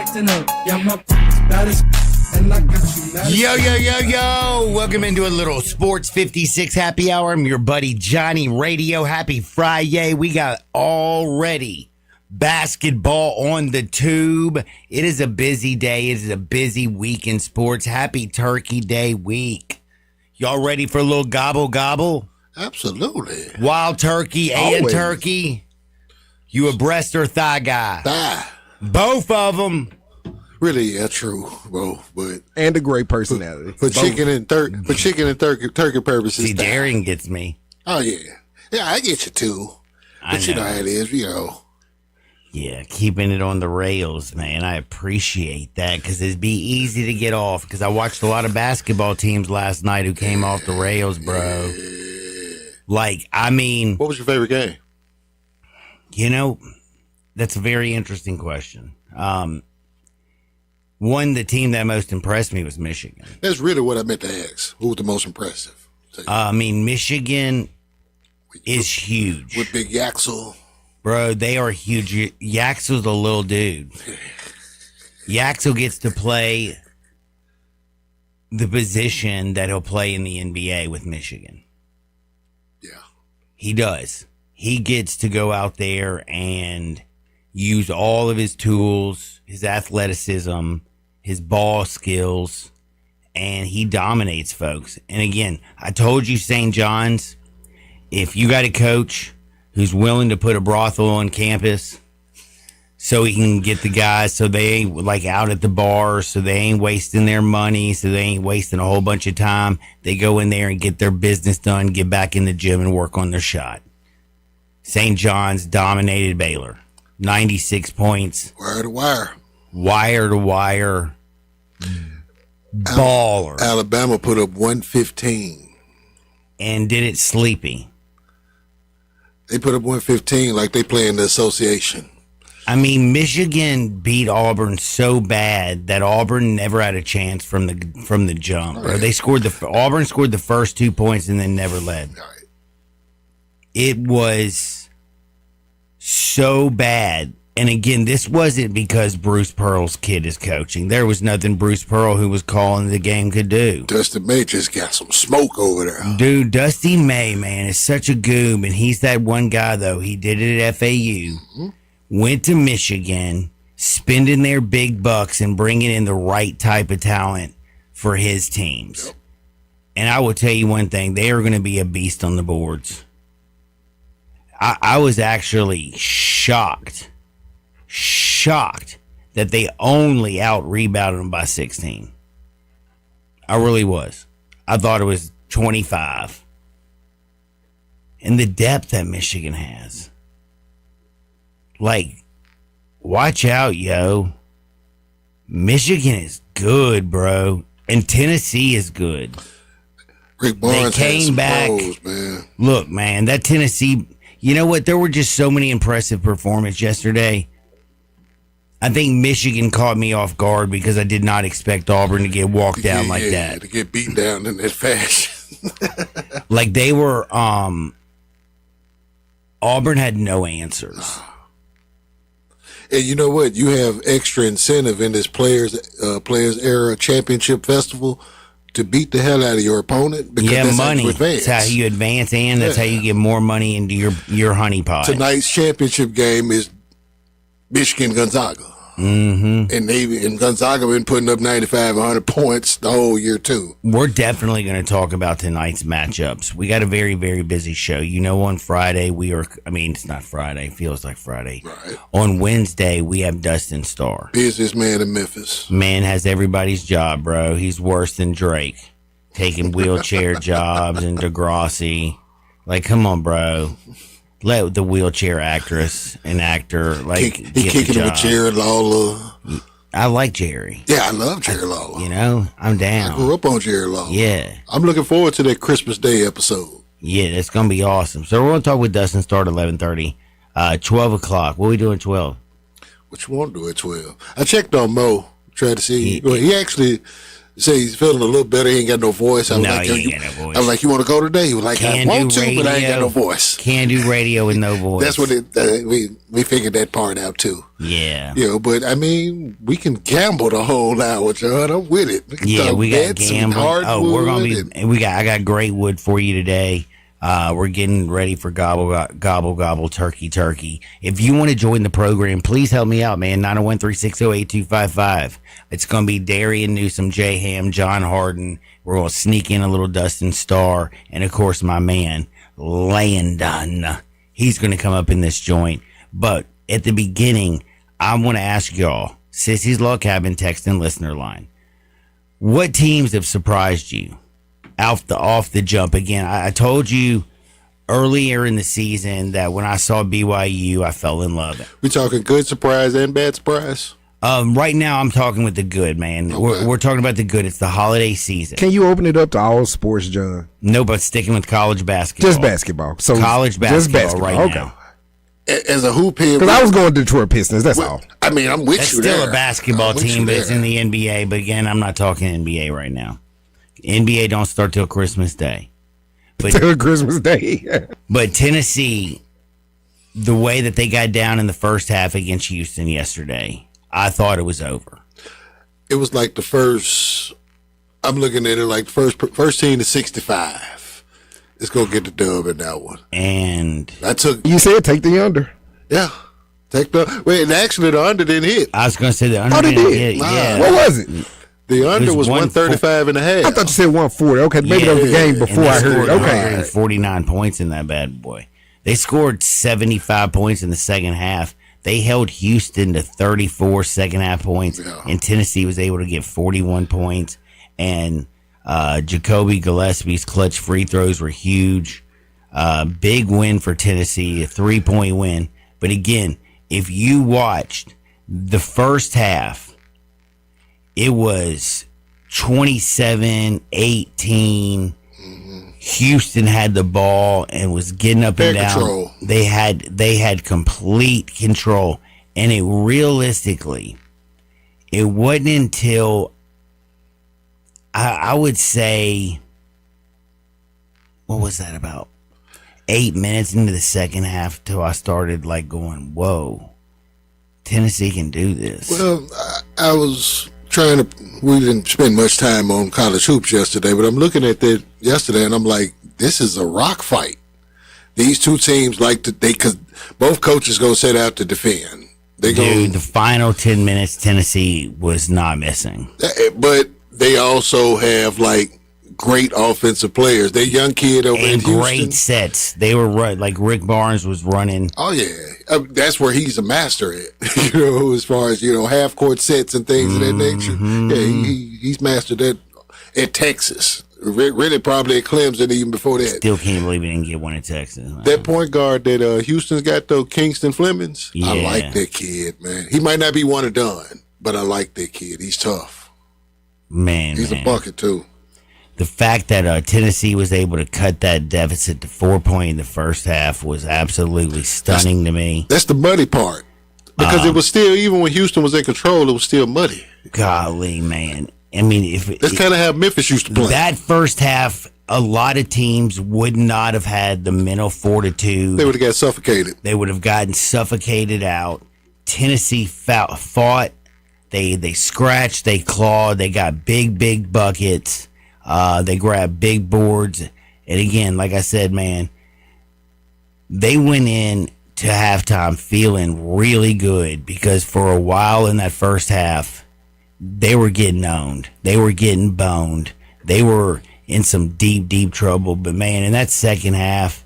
Yo. Welcome into a little Sports 56 happy hour. I'm your buddy Johnny Radio. Happy Friday. We got already basketball on the tube. It is a busy day. It is a busy week in sports. Happy Turkey Day week. Y'all ready for a little gobble? Absolutely. Wild turkey and turkey. You a breast or thigh guy? Thigh. Both of them. Really, yeah, true, bro. But and a great personality. For chicken and turkey purposes. See, Darren gets me. Oh yeah, I get you too. But you know how it is, Yeah, keeping it on the rails, man. I appreciate that because it'd be easy to get off. Because I watched a lot of basketball teams last night who came off the rails, bro. Like, I mean, what was your favorite game? You know, that's a very interesting question. The team that most impressed me was Michigan. That's really what I meant to ask. Who was the most impressive? Michigan is huge. With Big Yaxel. Bro, they are huge. Yaxel's a little dude. Yaxel gets to play the position that he'll play in the NBA with Michigan. Yeah. He does. He gets to go out there and use all of his tools, his athleticism, his ball skills, and he dominates folks. And again, I told you, St. John's, if you got a coach who's willing to put a brothel on campus so he can get the guys so they ain't like out at the bar, so they ain't wasting their money, so they ain't wasting a whole bunch of time, they go in there and get their business done, get back in the gym and work on their shot. St. John's dominated Baylor. 96 points. Wire to wire. Wire to wire. Baller. Alabama put up 115. And did it sleepy. They put up 115 like they play in the association. I mean, Michigan beat Auburn so bad that Auburn never had a chance from the jump. Right. Or they Auburn scored the first 2 points and then never led. Right. It was so bad. And again, this wasn't because Bruce Pearl's kid is coaching. There was nothing Bruce Pearl, who was calling the game, could do. Dusty May just got some smoke over there. Dude, Dusty May, man, is such a goob. And he's that one guy, though. He did it at FAU, went to Michigan, spending their big bucks and bringing in the right type of talent for his teams. Yep. And I will tell you one thing. They are going to be a beast on the boards. I was actually shocked that they only out-rebounded them by 16. I really was. I thought it was 25. And the depth that Michigan has. Like, watch out, yo. Michigan is good, bro. And Tennessee is good. Rick Barnes came back. Man. Look, man, that Tennessee... You know what? There were just so many impressive performances yesterday. I think Michigan caught me off guard because I did not expect Auburn to get walked down like that. To get beaten down in that fashion. Like they were, Auburn had no answers. And you know what? You have extra incentive in this Players Era Championship Festival to beat the hell out of your opponent because that's money. How you advance. That's how you advance, and that's how you get more money into your honey pot. Tonight's championship game is Michigan Gonzaga. Mm-hmm. And Gonzaga been putting up 95, 100 points the whole year too. We're definitely going to talk about tonight's matchups. We got a very, very busy show. You know, on Friday it's not Friday. It feels like Friday. Right. On Wednesday, we have Dustin Starr. Busiest man in Memphis. Man has everybody's job, bro. He's worse than Drake. Taking wheelchair jobs and Degrassi. Like, come on, bro. Let the wheelchair actress and actor he kicking him with Jerry Lawler. I like Jerry. Yeah, I love Jerry Lawler. You know, I'm down. I grew up on Jerry Lawler. Yeah, I'm looking forward to that Christmas Day episode. Yeah, that's gonna be awesome. So we're gonna talk with Dustin Starr at 11:30, 12 o'clock. What are we doing at 12? What you want to do at 12? I checked on Mo. Tried to see. He actually say he's feeling a little better. He ain't got no voice. I was No, like, he yo, ain't got no voice. I was like, you want to go today? He was like, I Can want do to, but I ain't got radio. no voice. Can't do radio with no voice. That's what we figured that part out too. Yeah. You know, but I mean, we can gamble the whole hour, John. I'm with it. Yeah, we got bets and gambling. Oh, we're gonna hardwood be. I got great wood for you today. We're getting ready for gobble turkey. If you want to join the program, please help me out, man. 901-360-8255. It's gonna be Darian Newsom, Jay Ham, John Harden. We're gonna sneak in a little Dustin Starr, and of course my man Landon. He's gonna come up in this joint. But at the beginning, I want to ask y'all, Sissy's Log Cabin text and listener line. What teams have surprised you off the jump? Again, I told you earlier in the season that when I saw BYU, I fell in love. We talking good surprise and bad surprise? Right now, I'm talking with the good, man. Okay. We're talking about the good. It's the holiday season. Can you open it up to all sports, John? No, but sticking with college basketball. Just basketball. So College basketball right okay. now. As a hoop head, Because I was going Detroit Pistons. That's all. I mean, I'm with That's you still there. a basketball I'm with team, you but it's there. in the NBA. But again, I'm not talking NBA right now. NBA don't start till Christmas Day. Till Christmas Day. But Tennessee, the way that they got down in the first half against Houston yesterday, I thought it was over. It was like the first. I'm looking at it like the first team to 65. It's gonna get the dub in that one. And I took, You said take the under. yeah, take the. Wait, and actually the under didn't hit. I was going to say the under Oh, they didn't did? hit, Wow. yeah. What was it? The under was was 135 and a half. I thought you said 140. Okay, maybe that was the game And before they I heard. scored Okay. 149 points in that bad boy. They scored 75 points in the second half. They held Houston to 34 second half points, Yeah. and Tennessee was able to get 41 points. And Jacoby Gillespie's clutch free throws were huge. Big win for Tennessee, a 3-point win. But again, if you watched the first half, it was 27-18. Houston had the ball and was getting up and Had down. control. They had complete control. And it realistically, it wasn't until I would say, what was that, about 8 minutes into the second half till I started like going, whoa, Tennessee can do this. Well, I was trying to. We didn't spend much time on college hoops yesterday, but I'm looking at that yesterday, and I'm like, this is a rock fight. These two teams because both coaches gonna set out to defend. They Dude, go, the final 10 minutes, Tennessee was not missing. but they also have like great offensive players. They young kid over in And Houston. great sets. They were like Rick Barnes was running. Oh yeah, that's where he's a master at. As far as half court sets and things of that nature. Yeah, he's mastered that at Texas. Really, probably at Clemson even before that. Still can't believe he didn't get one in Texas. Man. That point guard that Houston's got though, Kingston Flemings. I Yeah. like that kid, man. He might not be one and done, but I like that kid. He's tough. Man, He's a bucket too. The fact that Tennessee was able to cut that deficit to 4 points in the first half was absolutely stunning to me. That's the muddy part. Because it was still, even when Houston was in control, it was still muddy. Golly, man. I mean, That's kind of how Memphis used to play. that first half, a lot of teams would not have had the mental fortitude. They would have got suffocated. They would have gotten suffocated out. Tennessee fought. They scratched. They clawed. They got big buckets. They grabbed big boards. And again, like I said, man, they went in to halftime feeling really good because for a while in that first half, they were getting owned. They were getting boned. They were in some deep trouble. But man, in that second half,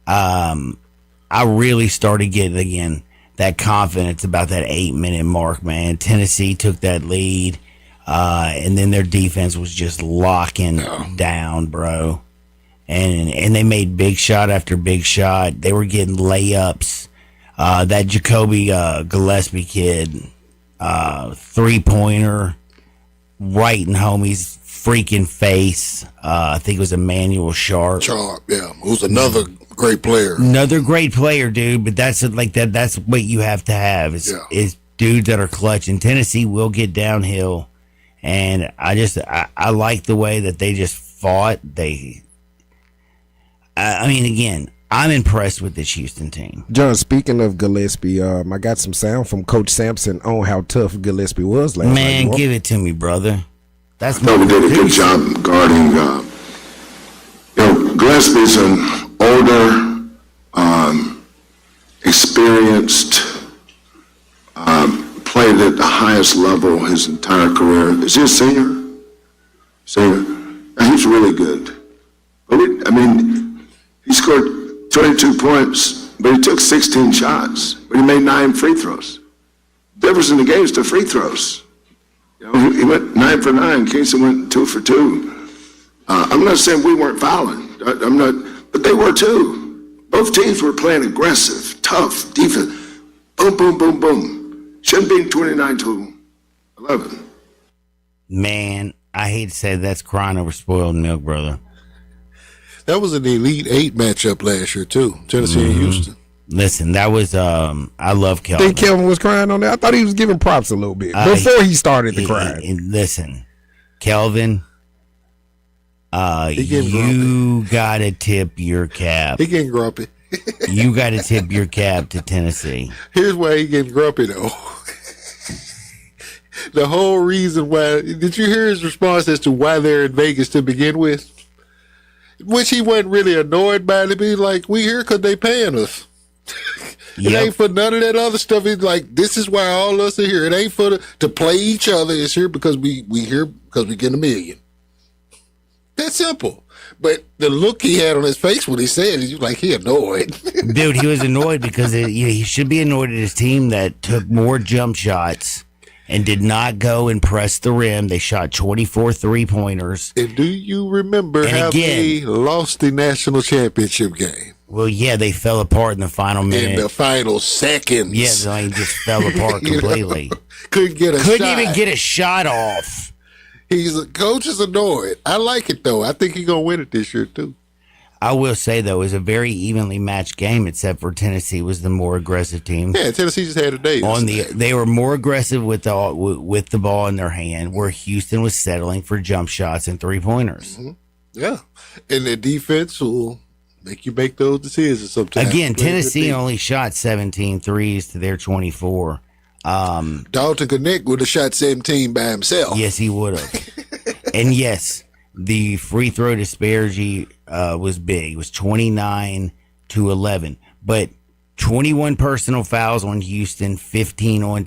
I really started getting again that confidence about that 8-minute mark, man. Tennessee took that lead, and then their defense was just locking down, bro. And they made big shot after big shot. They were getting layups. That Jacoby Gillespie kid, 3-pointer, right in homie's freaking face. I think it was Emmanuel Sharp. Sharp, yeah. Who's another great player. Another great player, dude. But that's like that. That's what you have to have is dudes that are clutch. And Tennessee will get downhill, And I like the way that they just fought. I mean, again, I'm impressed with this Houston team. John, speaking of Gillespie, I got some sound from Coach Sampson on how tough Gillespie was last night. Man, give it to me, brother. That's I thought we did a good job guarding. Gillespie's an older, experienced, played at the highest level his entire career. Is he a senior? Senior. He's really good. But he scored 22 points, but he took 16 shots, but he made 9 free throws. The difference in the game is the free throws. He went 9 for 9. Kingston went 2 for 2. I'm not saying we weren't fouling. I'm not, but they were too. Both teams were playing aggressive, tough defense. Boom, boom, boom, boom. Shouldn't be 29-11. Man, I hate to say that's crying over spoiled milk, brother. That was an Elite Eight matchup last year too. Tennessee and Houston. Listen, that was I love Kelvin. Think Kelvin was crying on that? I thought he was giving props a little bit before he started to cry. Listen, Kelvin, you gotta tip your cap. He getting grumpy. You gotta tip your cap to Tennessee. Here's why he getting grumpy though. The whole reason why, did you hear his response as to why they're in Vegas to begin with? Which he wasn't really annoyed by it. Be like, we here because they paying us. It ain't for none of that other stuff. It's like, this is why all of us are here. It ain't for to play each other. It's here because we here because we get $1 million. That's simple. But the look he had on his face when he said it, he was like, he annoyed. Dude, he was annoyed because he should be annoyed at his team that took more jump shots and did not go and press the rim. They shot 24 3-pointers. And do you remember how they lost the national championship game? Well, yeah, they fell apart in the final minute. In the final seconds. Yeah, they just fell apart completely. Couldn't even get a shot off. Coach is annoyed. I like it, though. I think he's going to win it this year, too. I will say, though, it was a very evenly matched game, except for Tennessee was the more aggressive team. Yeah, Tennessee just had a day. They were more aggressive with the ball in their hand, where Houston was settling for jump shots and 3-pointers. Mm-hmm. Yeah, and the defense will make you make those decisions sometimes. Again, Tennessee only shot 17 threes to their 24. Dalton Connect would have shot 17 by himself. Yes, he would have. And yes, the free throw disparity was big. It was 29-11. But 21 personal fouls on Houston, 15 on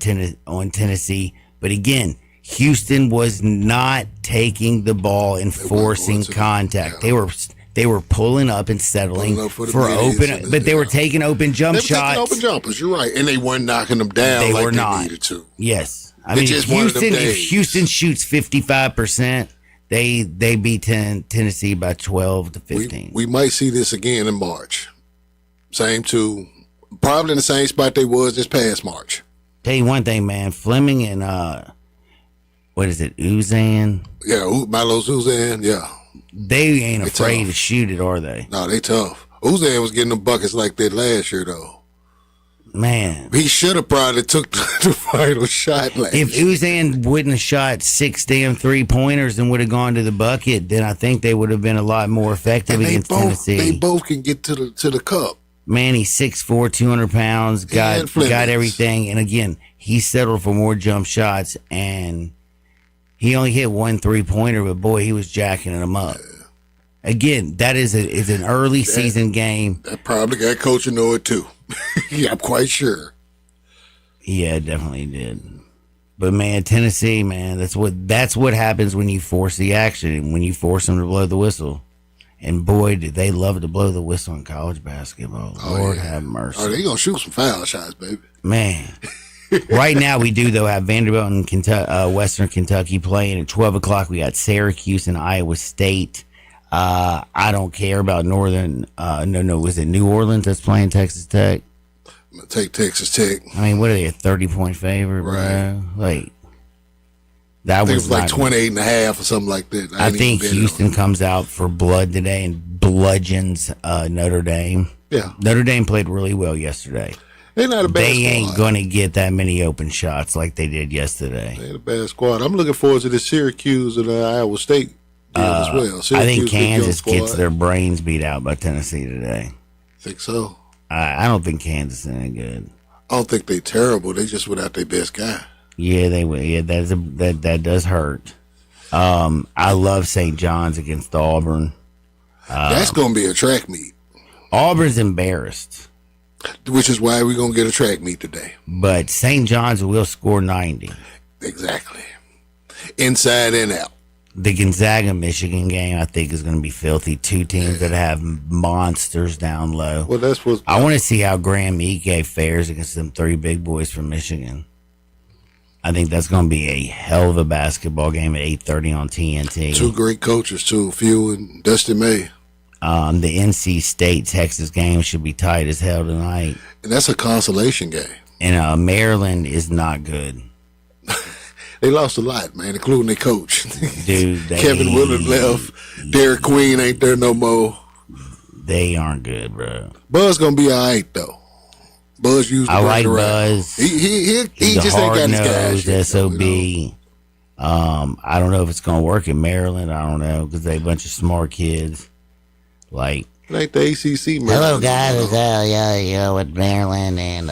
Tennessee. But again, Houston was not taking the ball and forcing contact. Yeah. They were pulling up and settling for open, but they were taking open jump shots. Taking open jumpers, you're right. And they weren't knocking them down they like were not. They needed to. Yes. I mean, if Houston shoots 55%, they beat Tennessee by 12-15. We might see this again in March. Probably in the same spot they was this past March. Tell you one thing, man. Fleming and what is it, Uzan? Yeah, Milos Uzan, yeah. They ain't afraid to shoot it, are they? No, they tough. Uzan was getting them buckets like that last year, though. Man. He should have probably took the final shot last year. If Uzan wouldn't have shot 6 damn 3-pointers and would have gone to the bucket, then I think they would have been a lot more effective against Tennessee. They both can get to the cup. Man, he's 6'4", 200 pounds, got everything. And again, he settled for more jump shots, and he only hit 1 3-pointer, but boy, he was jacking them up. Again, that is an early season game. That probably got Coach to know it too. Yeah, I'm quite sure. Yeah, it definitely did. But man, Tennessee, man, that's what happens when you force the action, when you force them to blow the whistle. And boy, did they love to blow the whistle in college basketball. Lord have mercy. Oh, they gonna shoot some foul shots, baby. Man. Right now, we do, though, have Vanderbilt and Western Kentucky playing at 12 o'clock. We got Syracuse and Iowa State. I don't care about Northern. Was it New Orleans that's playing Texas Tech? I'm going to take Texas Tech. I mean, what are they, a 30-point favorite, right, bro? Like, that was like 28.5 or something like that. I think Houston comes out for blood today and bludgeons Notre Dame. Yeah. Notre Dame played really well yesterday. They're not a bad They squad. ain't going to get that many open shots like they did yesterday. They ain't a bad squad. I'm looking forward to the Syracuse and Iowa State game as well. I think Syracuse, big young Kansas gets squad. their brains beat out by Tennessee today. Think so. I don't think Kansas is any good. I don't think they terrible. They just without their best guy. Yeah, they will. Yeah, that does hurt. I love St. John's against Auburn. That's going to be a track meet, Auburn's embarrassed, which is why we're going to get a track meet today. but St. John's will score 90. Exactly. Inside and out. The Gonzaga Michigan game, I think, is going to be filthy. Two teams that have monsters down low. Well, that's what I want to see how Graham Ike fares against them three big boys from Michigan. I think that's going to be a hell of a basketball game at 8:30 on TNT. two great coaches, too. Few and Dusty May. The NC State Texas game should be tight as hell tonight. And that's a consolation game. And Maryland is not good. They lost a lot, man, including their coach. Dude, Kevin Willard left. Derek Queen ain't there no more. They aren't good, bro. Buzz going to be all right, though. Buzz usually I like bring it around. Buzz. He He's just a ain't got his guys hard-nosed yet, though, SOB. you know. I don't know if it's going to work in Maryland. I don't know because they a bunch of smart kids. Like, It ain't the ACC, man. hello guys, it's with Maryland and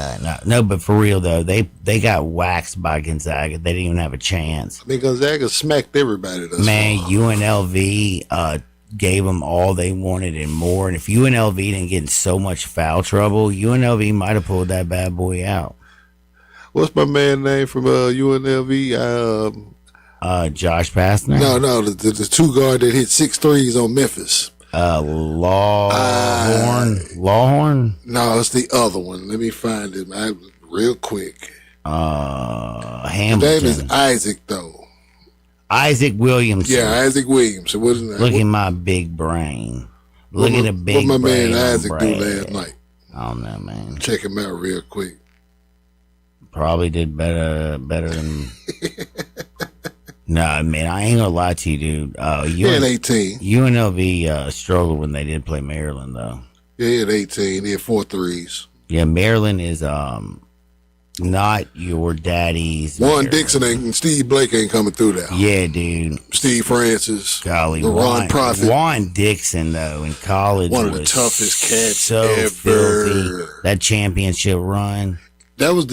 no, but for real though, they got waxed by Gonzaga. They didn't even have a chance. I mean, Gonzaga smacked everybody. Thus Man, far. UNLV gave them all they wanted and more. And if UNLV didn't get in so much foul trouble, UNLV might have pulled that bad boy out. What's my man name from UNLV? Josh Pastner, No, the two guard that hit 6 threes on Memphis. Lawhorn, No, it's the other one. Let me find it real quick. His Hamilton, name is Isaac, though. Isaac Williamson. Yeah, Isaac Williams. It wasn't that. Look at my big brain. Look at the big What my brain. man on Isaac do Brad. last night? I don't know, man. Check him out real quick. Probably did better than. No, man, I ain't gonna lie to you, dude. He had 18. UNLV struggled when they did play Maryland, though. Yeah, he had 18. He had 4 threes. Yeah, Maryland is not your daddy's. Warren Maryland. Dixon and Steve Blake ain't coming through there. Yeah, dude. Steve Francis. Golly, LaRon Prophet. Juan Dixon, though, in college, One of the was toughest cats so ever. filthy. That championship run. That was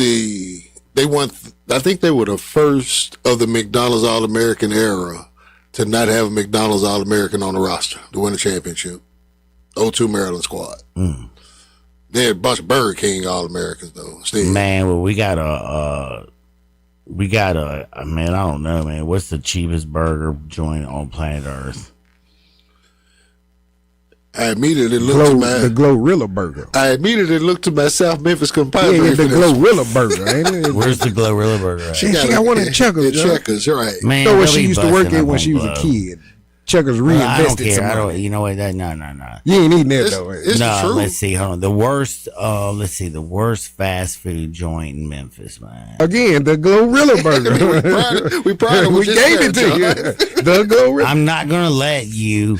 they won, I think they were the first of the McDonald's All-American era to not have a McDonald's All-American on the roster to win a championship. 02 Maryland squad. They had a bunch of Burger King All-Americans, though. Still. Man, well, we got a man, I don't know, man. What's the cheapest burger joint on planet Earth? I immediately looked to The Glorilla Burger. my South Memphis compadre. Yeah, the for this. Glorilla Burger, ain't it? Where's the Glorilla burger at? She got one at Chuckers, At Joe. Checkers, right. Man, You know where they'll she be used to work busting at up when on she was a Glow. kid. Chuckers I don't reinvested care. some I money. don't. You know what? No. You ain't eating that It's- though. it's- No, true. let's see. Hold on. The worst. Let's see. The worst fast food joint in Memphis, man. Again, the Glorilla Burger. we probably we was just gave it there, to you. John. The Glorilla. I'm not gonna let you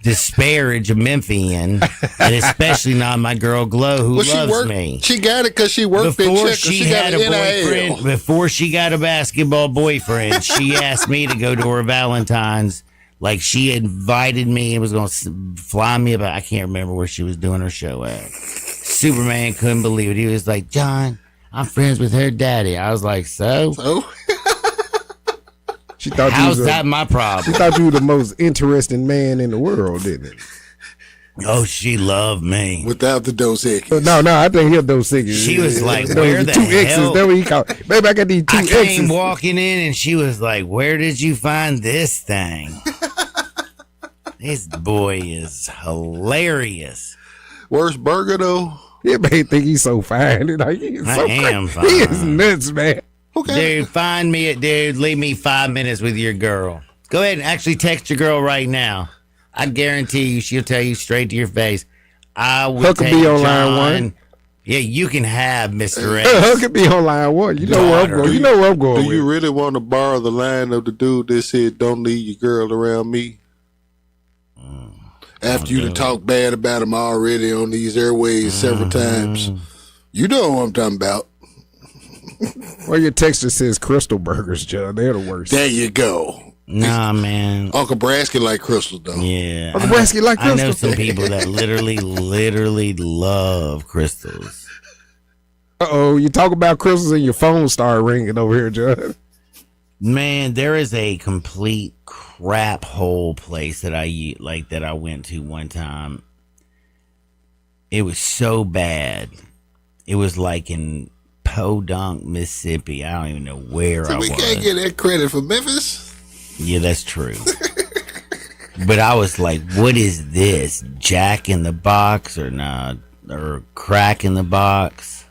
disparage a Memphian, and especially not my girl Glow, who Well, she loves worked. me. She got it because she worked at Before Checkers. she She got had an a boyfriend, NIL. before she got a basketball boyfriend, she asked me to go to her Valentine's. Like she invited me and was going to fly me about. I can't remember where she was doing her show at. Superman couldn't believe it. He was like, "John, I'm friends with her daddy." I was like, "So? Oh, She thought How's you was that my She problem?" thought you were the most interesting man in the world, didn't it? Oh, she loved me. without the Dos Equis. No, I think he'll those X's. She was like, Those "Where the the two hell?" X's. That's what he called. Baby, I got these two I came X's. walking in and she was like, "Where did you find this thing?" This boy is hilarious. Worst burger though. Everybody think he's so fine. Like, he's I so am He is fine. nuts, man. Okay. Dude, find me it, dude. Leave me 5 minutes with your girl. Go ahead and actually text your girl right now. I guarantee you she'll tell you straight to your face. I will Huckabee take on line John. one. Yeah, you can have Mr. Her X. could be on line one. You know where I'm Daughter. going. You know where I'm going Do you with. really want to borrow the line of the dude that said, "Don't leave your girl around me"? After you done talked bad about him already on these airways several times. You know what I'm talking about. Well, your texture says Crystal Burgers, John. They're the worst. There you go. Nah, man. Uncle Brasky like crystals, though. Yeah. Uncle Brasky like I know crystals. some people that literally love crystals. Uh-oh, you talk about crystals and your phone start ringing over here, John. Man, there is a complete crap hole place that I went to one time. It was so bad. It was like in Podunk, Mississippi. I don't even know where So I we was. can't get that credit for Memphis. Yeah, that's true. But I was like, what is this? Jack in the Box or not? Or crack in the box?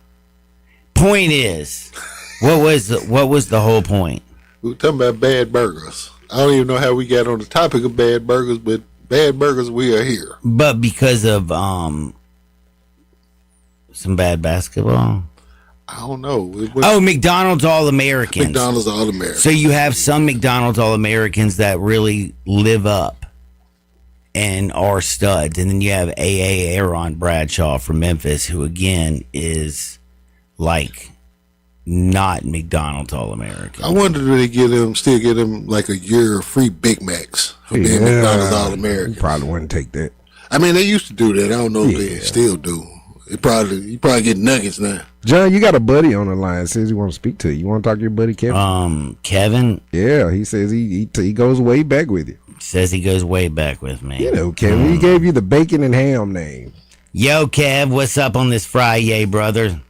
Point is, what was the whole point? We were talking about bad burgers. I don't even know how we got on the topic of bad burgers, but bad burgers, we are here. But because of some bad basketball. I don't know. Oh, McDonald's All-Americans. McDonald's All-American. So you have some McDonald's All-Americans that really live up and are studs. And then you have A.A. Aaron Bradshaw from Memphis, who, again, is like not McDonald's All-American. I wonder do they still get them like a year of free Big Macs for being McDonald's All-American. You probably wouldn't take that. I mean, they used to do that. I don't know if they still do. You probably get nuggets now. John, you got a buddy on the line. Says he want to speak to you. You want to talk to your buddy Kevin? Kevin Yeah, he says he goes way back with you. says he goes way back with me. You know, Kevin, he gave you the bacon and ham name. Yo, Kev, what's up on this Friday, brother?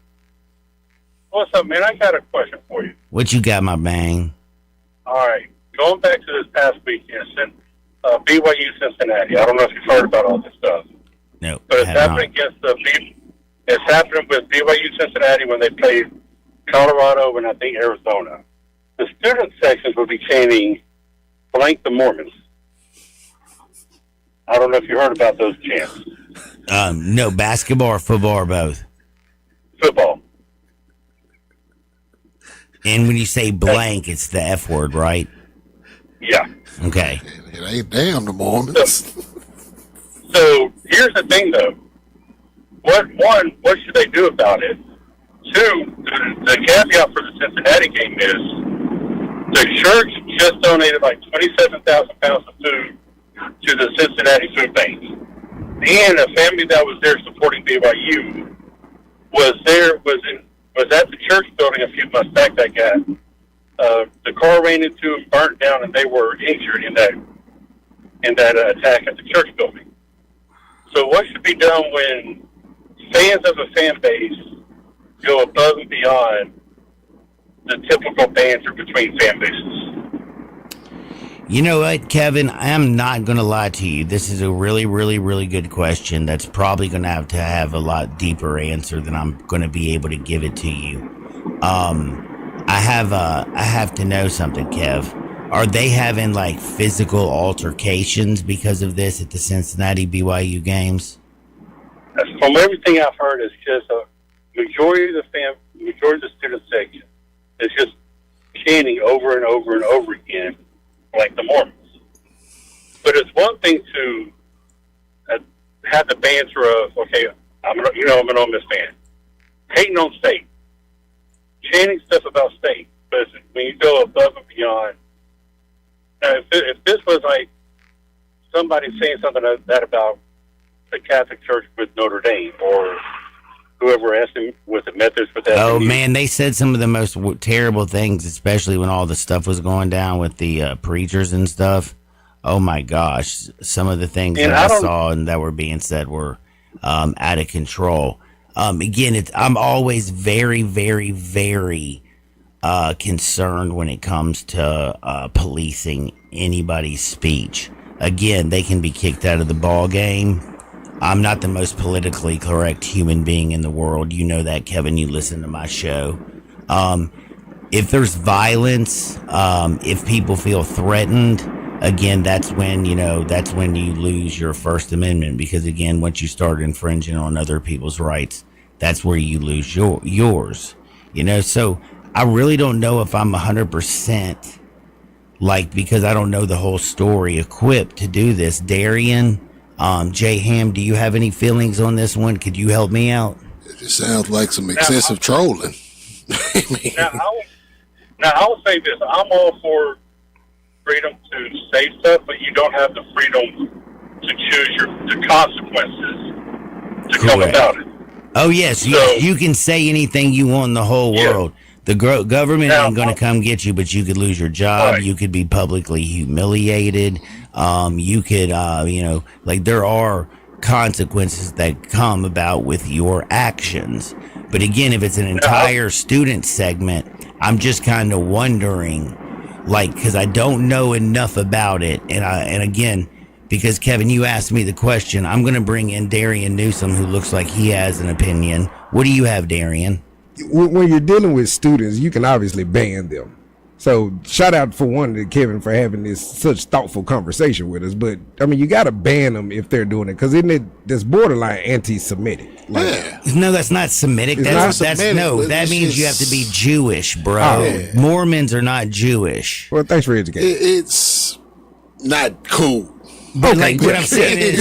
What's up, man? I got a question for you. What you got, my bang? All right. Going back to this past weekend, BYU Cincinnati. I don't know if you've heard about all this stuff, No, but it's have not. happening it's happening with BYU Cincinnati when they play Colorado and I think Arizona. The student sections will be chanting blank the Mormons. I don't know if you heard about those chants. No, basketball or football or both. Football. And when you say blank, it's the F word, right? Yeah. Okay. It ain't damn the Mormons. So here's the thing, though. What should they do about it? Two, the caveat for the Cincinnati game is the church just donated like 27,000 pounds of food to the Cincinnati food bank. And a family that was there supporting BYU was at the church building a few months back that got the car ran into and burnt down, and they were injured in that attack at the church building. So what should be done when fans of a fan base go above and beyond the typical banter between fan bases? You know what, Kevin? I'm not going to lie to you. This is a really, really, really good question that's probably going to have a lot deeper answer than I'm going to be able to give it to you. I have to know something, Kev. Are they having like physical altercations because of this at the Cincinnati BYU games? From everything I've heard, it's just a majority of the student section is just chanting over and over and over again, like the Mormons. But it's one thing to have the banter of, okay, I'm an Ole Miss fan, hating on state, chanting stuff about state. But when you go above and beyond, if this was like somebody saying something like that about the Catholic Church with Notre Dame or whoever asked him with the Methodist with that. Oh, man, they said some of the most terrible things, especially when all the stuff was going down with the preachers and stuff. Oh, my gosh. Some of the things that I saw and that were being said were out of control. Again, I'm always very, very, very concerned when it comes to policing anybody's speech. Again, they can be kicked out of the ball game. I'm not the most politically correct human being in the world. You know that, Kevin. You listen to my show. If there's violence, if people feel threatened, again, that's when you lose your First Amendment. Because again, once you start infringing on other people's rights, that's where you lose yours. So I really don't know if I'm 100% because I don't know the whole story equipped to do this. Darian, J Ham, do you have any feelings on this one? Could you help me out? It sounds like some excessive trolling. I mean, Now I will say this: I'm all for freedom to say stuff, but you don't have the freedom to choose the consequences to come Correct. about it. Oh yes, you can say anything you want in the whole Yeah. world. The government Now, ain't going to come get you, but you could lose your job. Right. You could be publicly humiliated. You could, like there are consequences that come about with your actions. But again, if it's an entire student segment, I'm just kind of wondering, like, because I don't know enough about it, and again, because Kevin, you asked me the question, I'm going to bring in Darian Newsom, who looks like he has an opinion. What do you have, Darian? When you're dealing with students, you can obviously ban them. So shout out for one to Kevin for having this such thoughtful conversation with us. But I mean, you got to ban them if they're doing it, because isn't it that's borderline anti-Semitic? Like, yeah. No, that's not Semitic. It's That's not Semitic, no. but That it's means you have just- to be Jewish, bro. Oh. Mormons are not Jewish. well, thanks for educating. It's not cool. But Okay, like what yeah. I'm saying is,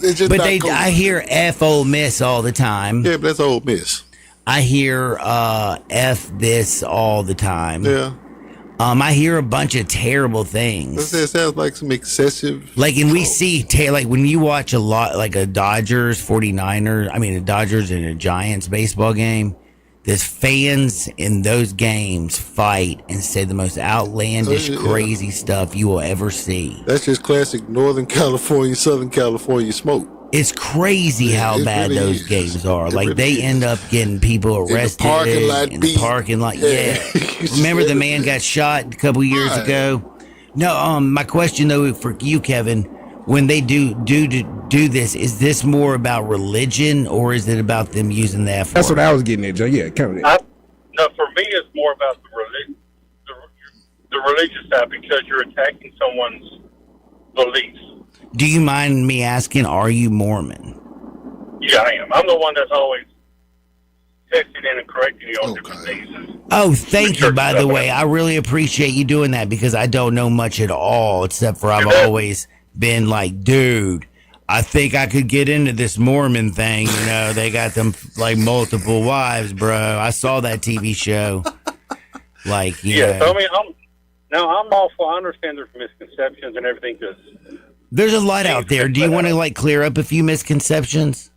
It's just but not cool. I hear F Ole Miss all the time. Yeah, but that's Ole Miss. I hear F this all the time. Yeah. I hear a bunch of terrible things. It sounds like some excessive. Like, and we see, like, when you watch a lot, like a Dodgers, 49ers, a Dodgers and a Giants baseball game, there's fans in those games fight and say the most outlandish, Yeah. crazy stuff you will ever see. That's just classic Northern California, Southern California smoke. It's crazy how it bad really those is. games are. It Like, really they is. end up getting people arrested parking lot in the beat. parking lot. Yeah. Yeah. Remember the man got shot a couple years Right. ago? No, my question though for you, Kevin, when they do this, is this more about religion or is it about them using the F That's word? what I was getting at, Joe. Yeah, kind of. No, for me, it's more about the religious side, because you're attacking someone's beliefs. Do you mind me asking, are you Mormon? Yeah, I am. I'm the one that's always texting in and correcting you on Okay. different things. Oh, thank you, Church by the stuff. way. I really appreciate you doing that because I don't know much at all, except for I've Yeah. always been like, dude, I think I could get into this Mormon thing. You know, they got them like multiple wives, bro. I saw that TV show. Like, you Yeah, know, so I mean, I'm all for. I understand there's misconceptions and everything, because there's a lot out there. Do you want to like clear up a few misconceptions?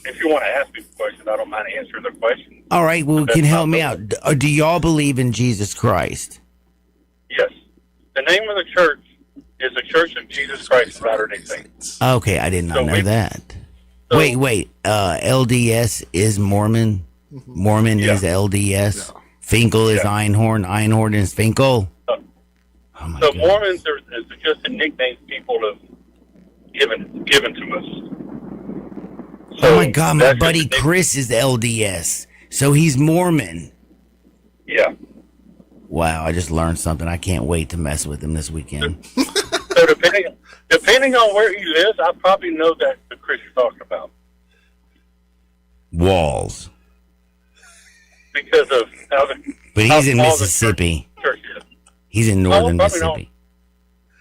if you want to ask me questions, I don't mind answering the questions. All right, well, That's can help not me the- out. Do y'all believe in Jesus Christ? Yes, the name of the church is the Church of Jesus Christ of Latter-day Saints. Okay, I did not So know we- that. so- Wait. LDS is Mormon. Mormon Yeah. is LDS. Finkel is Yeah. Einhorn. Einhorn is Finkel. So- Oh my So God. Mormons are just a nickname people have given to us. Oh my God, my that's just buddy a nick- Chris is LDS. So he's Mormon. Yeah. Wow, I just learned something. I can't wait to mess with him this weekend. So depending on where he lives, I probably know that the Chris you're talking about, Walls. because of how the But how he's in small the Mississippi. church is. He's in northern probably not. Mississippi.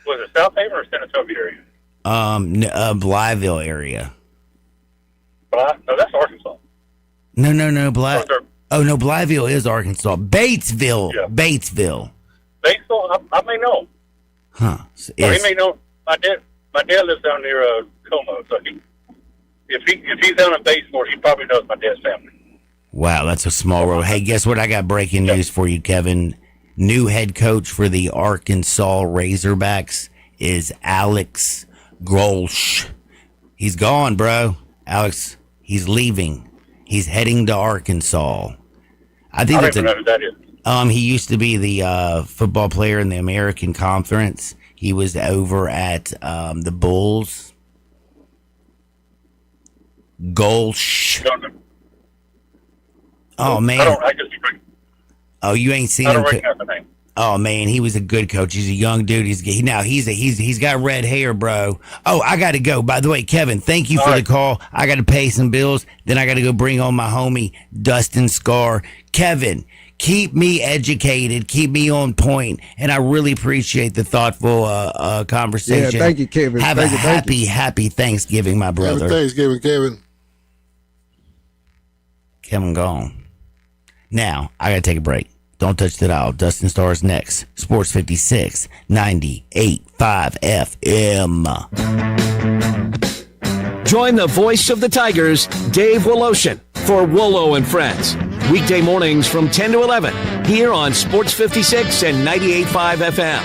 Was it South Haven or San Antonio area? Blytheville area. No, that's Arkansas. No. Or there- Oh no, Blytheville is Arkansas. Batesville. Yeah. Batesville. Batesville, I may know. Huh. Or he It's- may know. My dad lives down near Como, so if he's down in Batesville, he probably knows my dad's family. Wow, that's a small world. Hey, guess what? I got breaking news for you, Kevin. New head coach for the Arkansas Razorbacks is Alex Grolsch. He's gone, bro. Alex, he's leaving. He's heading to Arkansas. I think I don't that's even know who that is. he used to be the football player in the American Conference. He was over at the Bulls. Golsh. Don't know. Oh I man. don't. I just. Oh, you ain't seen I him. don't recognize the name. Oh man, he was a good coach. He's a young dude. He's got red hair, bro. Oh, I got to go. By the way, Kevin, thank you for All the right. call. I got to pay some bills. Then I got to go bring on my homie Dustin Scar. Kevin, keep me educated, keep me on point, and I really appreciate the thoughtful conversation. Yeah, thank you, Kevin. Have Thank a you, thank you. happy Thanksgiving, my Happy brother. Thanksgiving, Kevin. Kevin gone. Now, I got to take a break. Don't touch the dial. Dustin Starr's next. Sports 56, 98.5 FM. Join the voice of the Tigers, Dave Woloshin, for Wolo and Friends. Weekday mornings from 10 to 11 here on Sports 56 and 98.5 FM.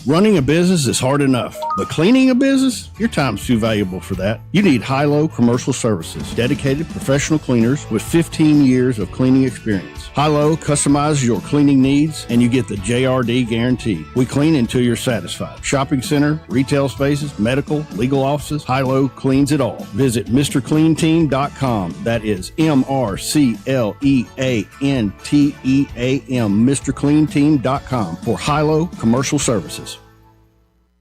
Running a business is hard enough, but cleaning a business? Your time's too valuable for that. You need Hilo Commercial Services, dedicated professional cleaners with 15 years of cleaning experience. Hilo customizes your cleaning needs, and you get the JRD guarantee. We clean until you're satisfied. Shopping center, retail spaces, medical, legal offices, Hilo cleans it all. Visit MrCleanTeam.com. That is MrCleanTeam, MrCleanTeam.com for Hilo Commercial Services.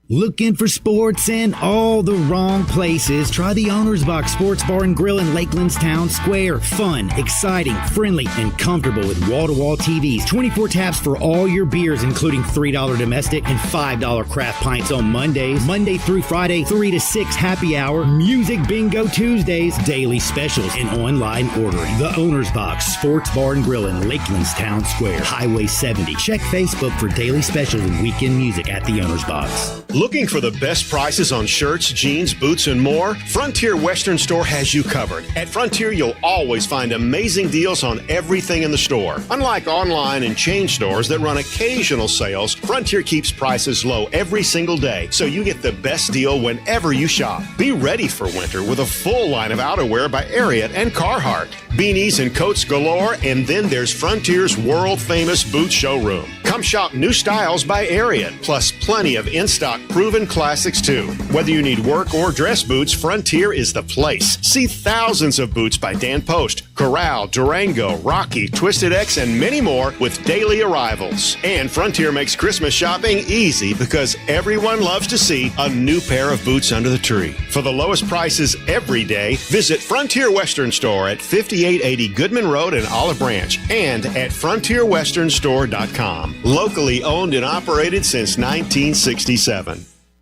Looking for sports in all the wrong places? Try the Owner's Box Sports Bar and Grill in Lakeland's Town Square. Fun, exciting, friendly, and comfortable with wall-to-wall TVs. 24 taps for all your beers, including $3 domestic and $5 craft pints on Mondays. Monday through Friday, 3 to 6 happy hour. Music bingo Tuesdays. Daily specials and online ordering. The Owner's Box Sports Bar and Grill in Lakeland's Town Square. Highway 70. Check Facebook for daily specials and weekend music at the Owner's Box. Looking for the best prices on shirts, jeans, boots, and more? Frontier Western Store has you covered. At Frontier, you'll always find amazing deals on everything in the store. Unlike online and chain stores that run occasional sales, Frontier keeps prices low every single day, so you get the best deal whenever you shop. Be ready for winter with a full line of outerwear by Ariat and Carhartt. Beanies and coats galore, and then there's Frontier's world-famous boot showroom. Come shop new styles by Ariat, plus plenty of in-stock proven classics too. Whether you need work or dress boots, Frontier is the place. See thousands of boots by Dan Post, Corral, Durango, Rocky, Twisted X, and many more with daily arrivals. And Frontier makes Christmas shopping easy because everyone loves to see a new pair of boots under the tree. For the lowest prices every day, visit Frontier Western Store at 5880 Goodman Road in Olive Branch and at FrontierWesternStore.com. Locally owned and operated since 1967.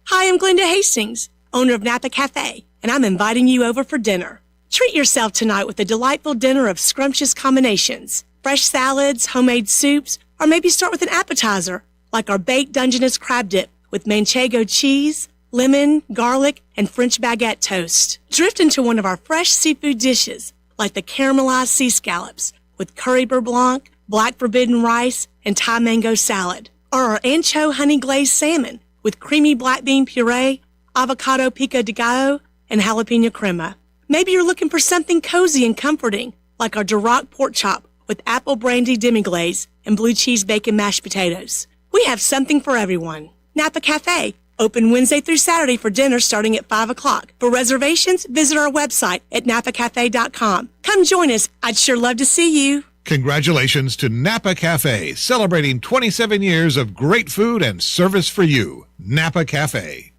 Hi, I'm Glenda Hastings, owner of Napa Cafe, and I'm inviting you over for dinner. Treat yourself tonight with a delightful dinner of scrumptious combinations, fresh salads, homemade soups, or maybe start with an appetizer, like our baked Dungeness crab dip with manchego cheese, lemon, garlic, and French baguette toast. Drift into one of our fresh seafood dishes, like the caramelized sea scallops with curry beurre blanc, black forbidden rice, and Thai mango salad, or our ancho honey glazed salmon with creamy black bean puree, avocado pico de gallo, and jalapeno crema. Maybe you're looking for something cozy and comforting, like our Duroc pork chop with apple brandy demi-glaze and blue cheese bacon mashed potatoes. We have something for everyone. Napa Cafe, open Wednesday through Saturday for dinner starting at 5 o'clock. For reservations, visit our website at napacafe.com. Come join us. I'd sure love to see you. Congratulations to Napa Cafe, celebrating 27 years of great food and service for you. Napa Cafe.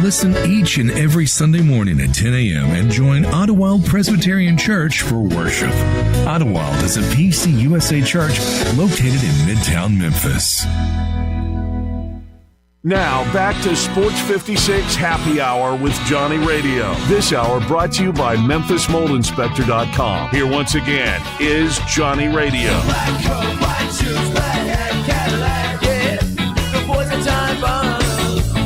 Listen each and every Sunday morning at 10 a.m. and join Ottawa Presbyterian Church for worship. Ottawa is a PCUSA church located in Midtown Memphis. Now, back to Sports 56 Happy Hour with Johnny Radio. This hour brought to you by MemphisMoldInspector.com. Here once again is Johnny Radio. Black coat, white shoes, black hat, Cadillac, yeah. The boys are time bombs.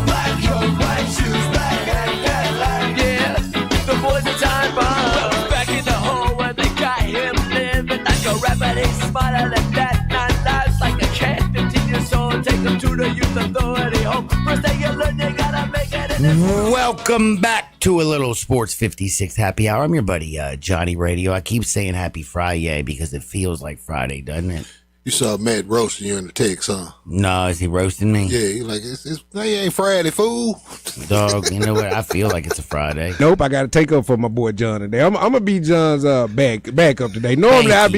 Black coat, white shoes, black hat, Cadillac, yeah. The boys are time bombs. Back in the hole where they got him living like a rapper, they smarter than that. 9 lives like a cat, 15 years old, take them to the youth authority. Welcome back to a little Sports 56 Happy Hour. I'm your buddy, Johnny Radio. I keep saying Happy Friday because it feels like Friday, doesn't it? You saw Matt roasting you in the text, huh? No, is he roasting me? Yeah, he's like, it ain't Friday, fool. Dog, you know what? I feel like it's a Friday. Nope, I got to take up for my boy John today. I'm gonna be John's back up today. Normally I'd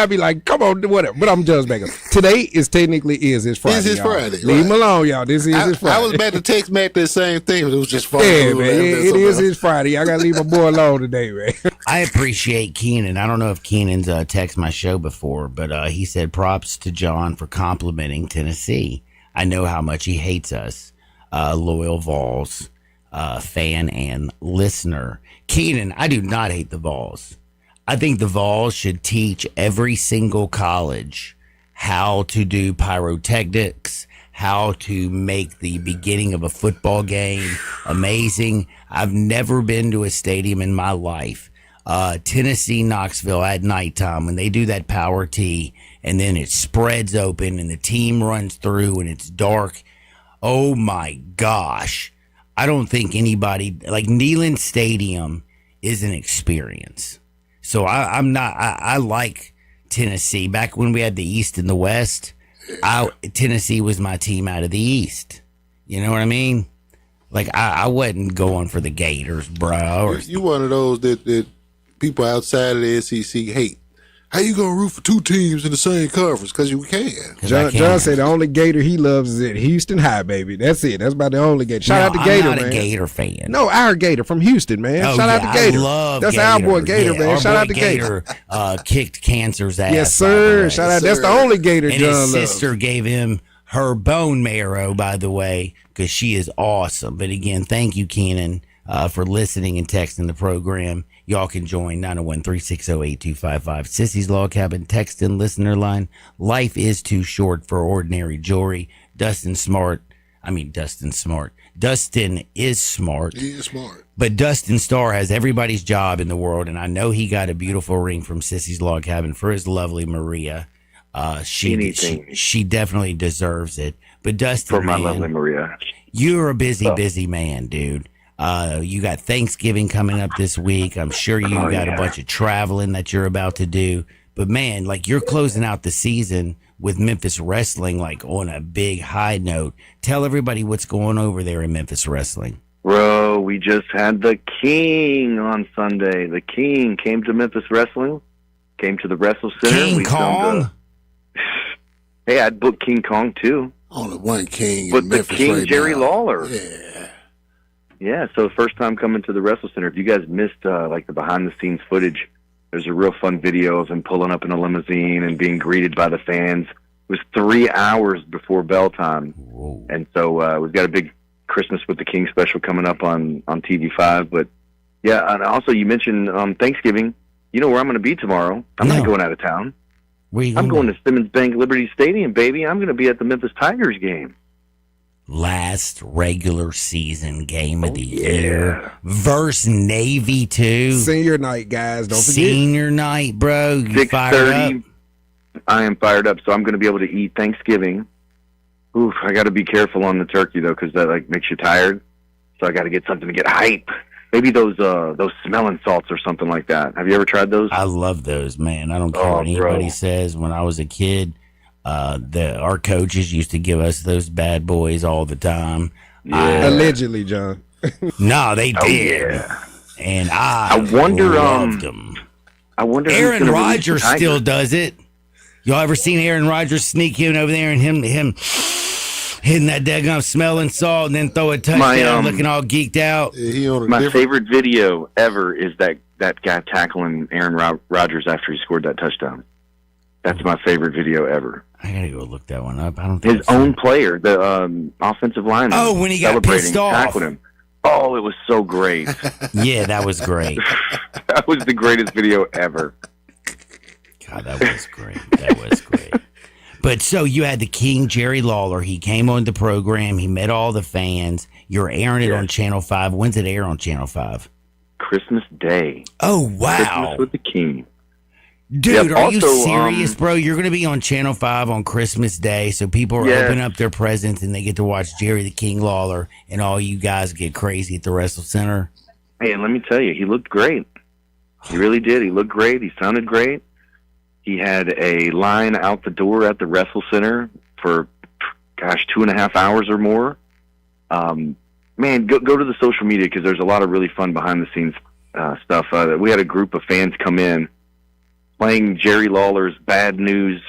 be like, come on, whatever. But I'm John's backup. Today is technically his Friday. This is y'all. Friday. Leave him alone, y'all. This is his Friday. I was about to text Matt the same thing, but it was just Friday. Yeah, man, it is his Friday. I gotta leave my boy alone today, man. I appreciate Keenan. I don't know if Keenan's texted my show before, but he said props to John for complimenting Tennessee. I know how much he hates us, loyal Vols. fan and listener. Keenan, I do not hate the Vols. I think the Vols should teach every single college how to do pyrotechnics, how to make the beginning of a football game amazing. I've never been to a stadium in my life. Tennessee, Knoxville at nighttime when they do that power tee and then it spreads open and the team runs through and it's dark. Oh my gosh. I don't think anybody like Neyland Stadium is an experience. So I like Tennessee. Back when we had the East and the West, Tennessee was my team out of the East. You know what I mean? Like I wasn't going for the Gators, bro. You one of those that people outside of the SEC hate. How you gonna root for two teams in the same conference? Because you can. John said the only Gator he loves is at Houston High, baby. That's it. That's about the only Gator. Shout out to Gator, man. I'm not a Gator fan. No, our Gator from Houston, man. Oh, Shout out to Gator. I love That's Gator. our boy Gator, man. Our Shout boy out to Gator. Kicked cancer's ass. Yes, sir. Shout out. That's the only Gator and John his loves. sister gave him her bone marrow, by the way, because she is awesome. But again, thank you, Keenan, for listening and texting the program. Y'all can join 901-360-8255. Sissy's Log Cabin text and listener line. Life is too short for ordinary jewelry. Dustin is smart. Dustin is smart. He is smart. But Dustin Starr has everybody's job in the world, and I know he got a beautiful ring from Sissy's Log Cabin for his lovely Maria. She definitely deserves it. But Dustin, for my man, lovely Maria, you're a busy man, dude. You got Thanksgiving coming up this week. I'm sure you got a bunch of traveling that you're about to do. But man, like you're closing out the season with Memphis Wrestling, like on a big high note. Tell everybody what's going over there in Memphis Wrestling. bro. We just had the King on Sunday. The King came to Memphis Wrestling, came to the Wrestle Center. King Kong? Hey, I'd book King Kong too. Only one King but in the Memphis King, right Jerry now. Lawler. Yeah. Yeah, so first time coming to the Wrestle Center. If you guys missed like the behind the scenes footage, there's a real fun video of him pulling up in a limousine and being greeted by the fans. It was 3 hours before bell time. Whoa. And so we've got a big Christmas with the King special coming up on TV5. But yeah, and also you mentioned Thanksgiving. You know where I'm going to be tomorrow. I'm not going out of town. I'm going to Simmons Bank Liberty Stadium, baby. I'm going to be at the Memphis Tigers game. Last regular season game of the year versus Navy too. Senior night, guys. Don't forget. Senior night, bro. You fired up? 6:30. I am fired up, so I'm going to be able to eat Thanksgiving. Oof, I got to be careful on the turkey though, because that like makes you tired. So I got to get something to get hype. Maybe those smelling salts or something like that. Have you ever tried those? I love those, man. I don't care what anybody says. When I was a kid, our coaches used to give us those bad boys all the time. Allegedly, John. No, they did. Yeah. And I wonder, loved them. I wonder. who's Aaron gonna release Rodgers the Tiger. still does it. Y'all ever seen Aaron Rodgers sneak in over there and him hitting that daggum smelling salt and then throw a touchdown looking all geeked out? My favorite video ever is that guy tackling Aaron Rodgers after he scored that touchdown. That's my favorite video ever. I gotta go look that one up. I don't think His own player, the offensive lineman. Oh, when he got celebrating, pissed off. tackled him. Oh, it was so great. Yeah, that was great. That was the greatest video ever. God, that was great. That was great. But so you had the King, Jerry Lawler. He came on the program. He met all the fans. You're airing it on Channel 5. When's it air on Channel 5? Christmas Day. Oh, wow. Christmas with the King. Dude, Yep, are you also, serious, bro? You're going to be on Channel 5 on Christmas Day, so people are opening up their presents and they get to watch Jerry the King Lawler, and all you guys get crazy at the Wrestle Center. Hey, and let me tell you, he looked great. He really did. He looked great. He sounded great. He had a line out the door at the Wrestle Center for, 2.5 hours or more. Man, go to the social media because there's a lot of really fun behind-the-scenes stuff. We had a group of fans come in playing Jerry Lawler's Bad News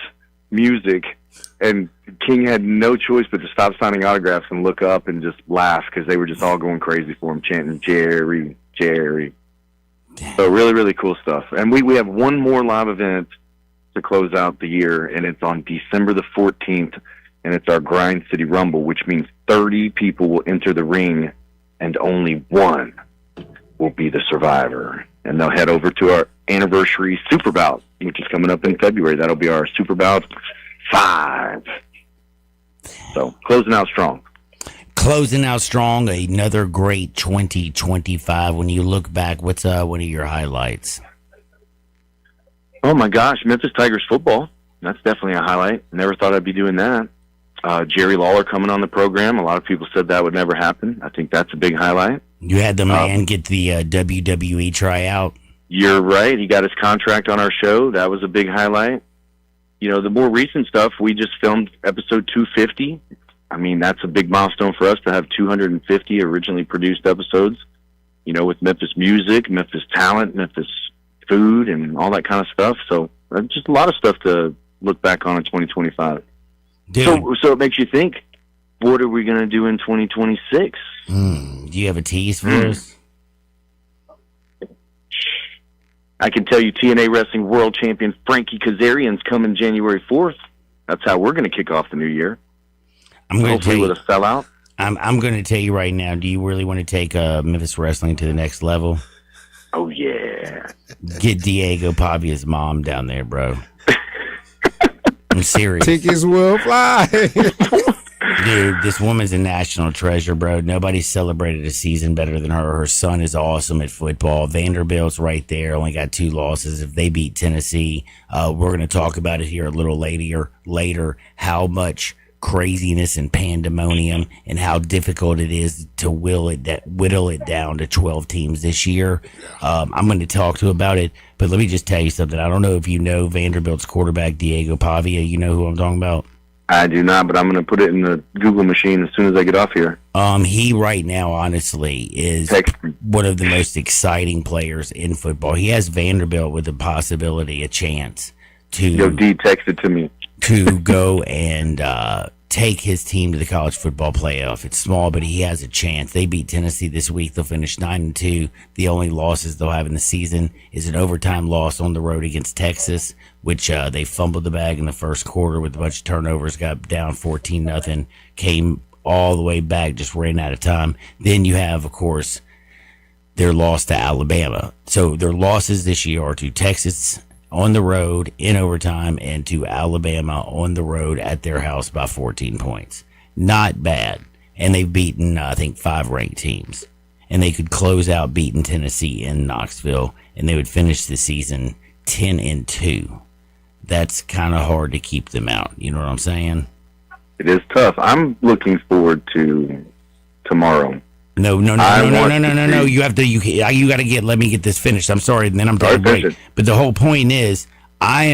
music, and King had no choice but to stop signing autographs and look up and just laugh because they were just all going crazy for him, chanting, Jerry, Jerry. So really, really cool stuff. And we have one more live event to close out the year, and it's on December the 14th, and it's our Grind City Rumble, which means 30 people will enter the ring and only one will be the survivor. And they'll head over to our anniversary Super Bout, which is coming up in February. That'll be our Super Bout 5. So, closing out strong. Closing out strong, another great 2025. When you look back, what's one of your highlights? Oh, my gosh, Memphis Tigers football. That's definitely a highlight. Never thought I'd be doing that. Jerry Lawler coming on the program. A lot of people said that would never happen. I think that's a big highlight. You had the man get the WWE tryout. You're right. He got his contract on our show. That was a big highlight. You know, the more recent stuff, we just filmed episode 250. I mean, that's a big milestone for us to have 250 originally produced episodes, you know, with Memphis music, Memphis talent, Memphis food, and all that kind of stuff. So just a lot of stuff to look back on in 2025. So it makes you think, what are we going to do in 2026? Do you have a tease for us? I can tell you TNA Wrestling World Champion Frankie Kazarian's coming January 4th. That's how we're going to kick off the new year. Hopefully with a sellout. I'm going to tell you right now, do you really want to take Memphis Wrestling to the next level? Oh, yeah. Get Diego Pavia's mom down there, bro. I'm serious. Tickets will fly. Dude, this woman's a national treasure, bro. Nobody celebrated a season better than her. Her son is awesome at football. Vanderbilt's right there. Only got 2 losses. If they beat Tennessee, we're going to talk about it here a little later, how much craziness and pandemonium and how difficult it is to whittle it down to 12 teams this year. I'm going to talk to you about it, but let me just tell you something. I don't know if you know Vanderbilt's quarterback, Diego Pavia. You know who I'm talking about? I do not, but I'm going to put it in the Google machine as soon as I get off here. He right now, honestly, is one of the most exciting players in football. He has Vanderbilt with a possibility, a chance to... Yo, D texted to me. To go and take his team to the college football playoff. It's small, but he has a chance. They beat Tennessee this week. They'll finish 9-2. The only losses they'll have in the season is an overtime loss on the road against Texas, which they fumbled the bag in the first quarter with a bunch of turnovers, got down 14-0, came all the way back, just ran out of time. Then you have, of course, their loss to Alabama. So their losses this year are to Texas on the road in overtime and to Alabama on the road at their house by 14 points. Not bad. And they've beaten, I think, 5 ranked teams. And they could close out beating Tennessee in Knoxville, and they would finish the season 10-2. That's kind of hard to keep them out. You know what I'm saying? It is tough. I'm looking forward to tomorrow. No. You have to. You got to get. Let me get this finished. I'm sorry, and then I'm taking a break. But the whole point is, I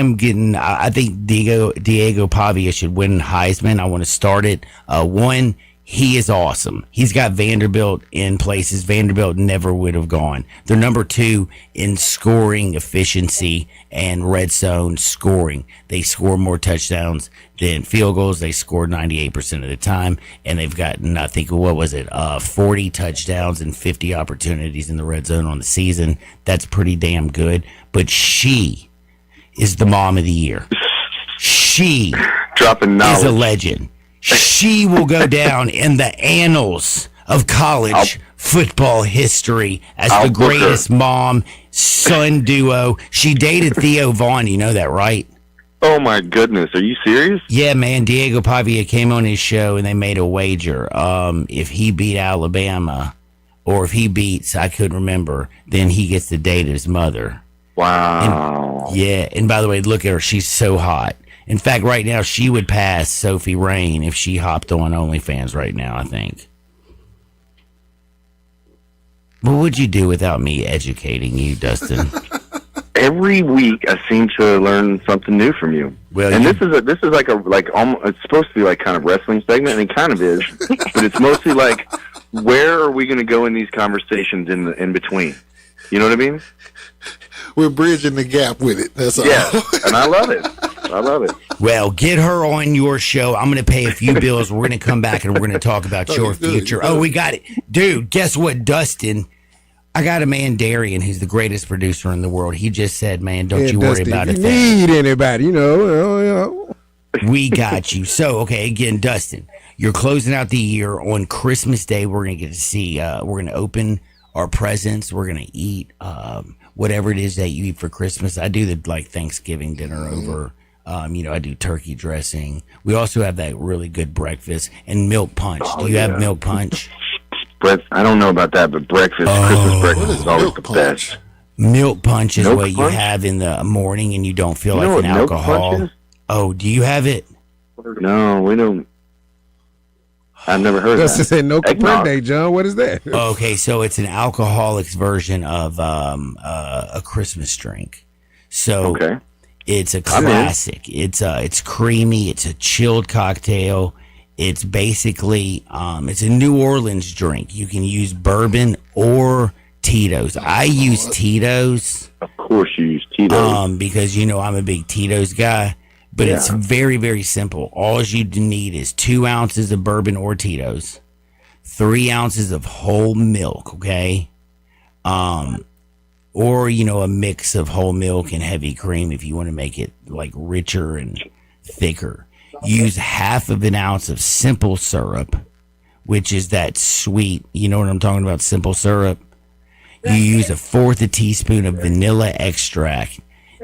think Diego Pavia should win Heisman. I want to start it. One, he is awesome. He's got Vanderbilt in places Vanderbilt never would have gone. They're number 2 in scoring efficiency and red zone scoring. They score more touchdowns than field goals. They score 98% of the time, and they've gotten, I think, 40 touchdowns and 50 opportunities in the red zone on the season. That's pretty damn good. But she is the mom of the year. She dropping knowledge. Is a legend. She will go down in the annals of college football history as the greatest mom-son duo. She dated Theo Vaughn. You know that, right? Oh, my goodness. Are you serious? Yeah, man. Diego Pavia came on his show, and they made a wager. If he beat Alabama, or if he beats, I couldn't remember, then he gets to date his mother. Wow. And by the way, look at her. She's so hot. In fact, right now, she would pass Sophie Rain if she hopped on OnlyFans right now, I think. What would you do without me educating you, Dustin? Every week, I seem to learn something new from you. Well, and this is like almost, it's supposed to be like kind of wrestling segment, and it kind of is, but it's mostly like, where are we going to go in these conversations in between? You know what I mean? We're bridging the gap with it. That's all. Yeah, and I love it. I love it. Well, get her on your show. I'm going to pay a few bills. We're going to come back and we're going to talk about your future. Oh, we got it. Dude, guess what, Dustin? I got a man, Darian, who's the greatest producer in the world. He just said, man, don't you worry about it. If you need anybody, you know. We got you. So, okay, again, Dustin, you're closing out the year. On Christmas Day, we're going to get to see, we're going to open our presents. We're going to eat whatever it is that you eat for Christmas. I do the Thanksgiving dinner over. I do turkey dressing. We also have that really good breakfast and milk punch. Do you have milk punch? I don't know about that, but Christmas breakfast is always the best. Milk punch is Milk what you punch? have in the morning and you don't feel You know like an what milk alcohol. punch is? Oh, do you have it? No, we don't. I've never heard of Just to that. say no Eggnog. comprende, John. What is that? Okay, so it's an alcoholic's version of a Christmas drink. So Okay. it's a I'm in. classic. It's creamy. It's a chilled cocktail. It's basically it's a New Orleans drink. You can use bourbon or Tito's. I use Tito's. Of course you use Tito's. Because I'm a big Tito's guy. But it's Yeah. very, very simple. All you need is 2 ounces of bourbon or Tito's, 3 ounces of whole milk, okay? Or, a mix of whole milk and heavy cream if you want to make it richer and thicker. Use half of an ounce of simple syrup, which is that sweet, you know what I'm talking about, simple syrup? You use 1/4 a teaspoon of vanilla extract.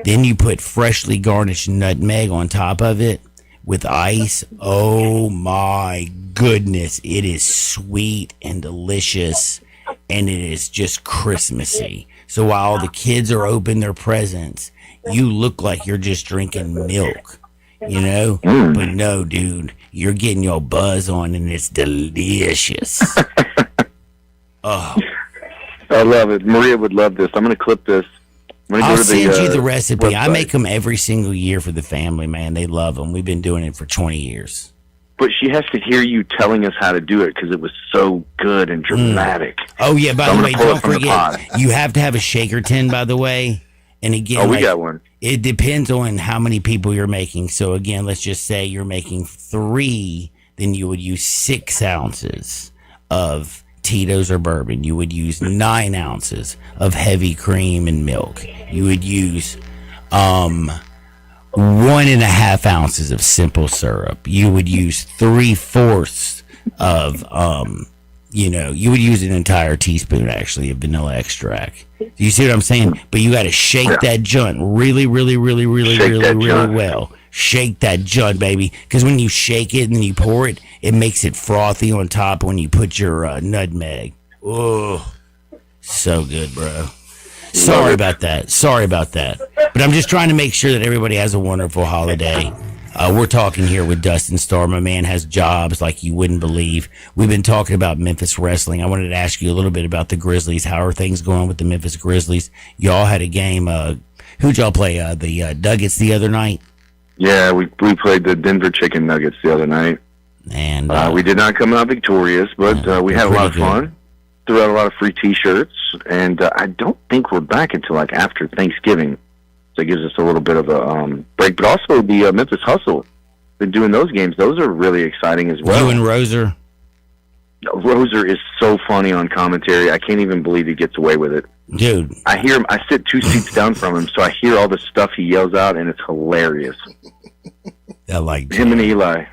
Then you put freshly garnished nutmeg on top of it with ice. Oh my goodness. It is sweet and delicious, and it is just Christmassy. So while the kids are opening their presents, you look like you're just drinking milk, But no, dude, you're getting your buzz on, and it's delicious. Oh. I love it. Maria would love this. I'm going to clip this. I'll send you the recipe. I website. make them every single year for the family, man. They love them. We've been doing it for 20 years. But she has to hear you telling us how to do it because it was so good and dramatic. Oh, yeah, by So I'm the gonna way, pull it don't from the forget, pod. you have to have a shaker tin, by the way. And again, We got one. It depends on how many people you're making. So again, let's just say you're making 3, then you would use 6 ounces of Tito's or bourbon. You would use 9 ounces of heavy cream and milk. You would use 1.5 ounces of simple syrup. You would use 3/4 of you would use an entire teaspoon actually of vanilla extract. Do you see what I'm saying? But you got to shake that joint really, really, really, really, Shake really, that really joint. well. Shake that joint, baby. Because when you shake it and then you pour it, it makes it frothy on top when you put your nutmeg. Oh, so good, bro. Sorry about that. But I'm just trying to make sure that everybody has a wonderful holiday. We're talking here with Dustin Starr. My man has jobs like you wouldn't believe. We've been talking about Memphis wrestling. I wanted to ask you a little bit about the Grizzlies. How are things going with the Memphis Grizzlies? Y'all had a game. Who'd y'all play? The Nuggets the other night? Yeah, we played the Denver Chicken Nuggets the other night. And we did not come out victorious, but we had a lot of pretty good. fun. Threw out a lot of free T-shirts, and I don't think we're back until after Thanksgiving. So it gives us a little bit of a break. But also the Memphis Hustle, been doing those games. Those are really exciting as well. You and Roser? Roser is so funny on commentary. I can't even believe he gets away with it. Dude. I hear him. I sit 2 seats down from him, so I hear all the stuff he yells out, and it's hilarious. I like him and Eli.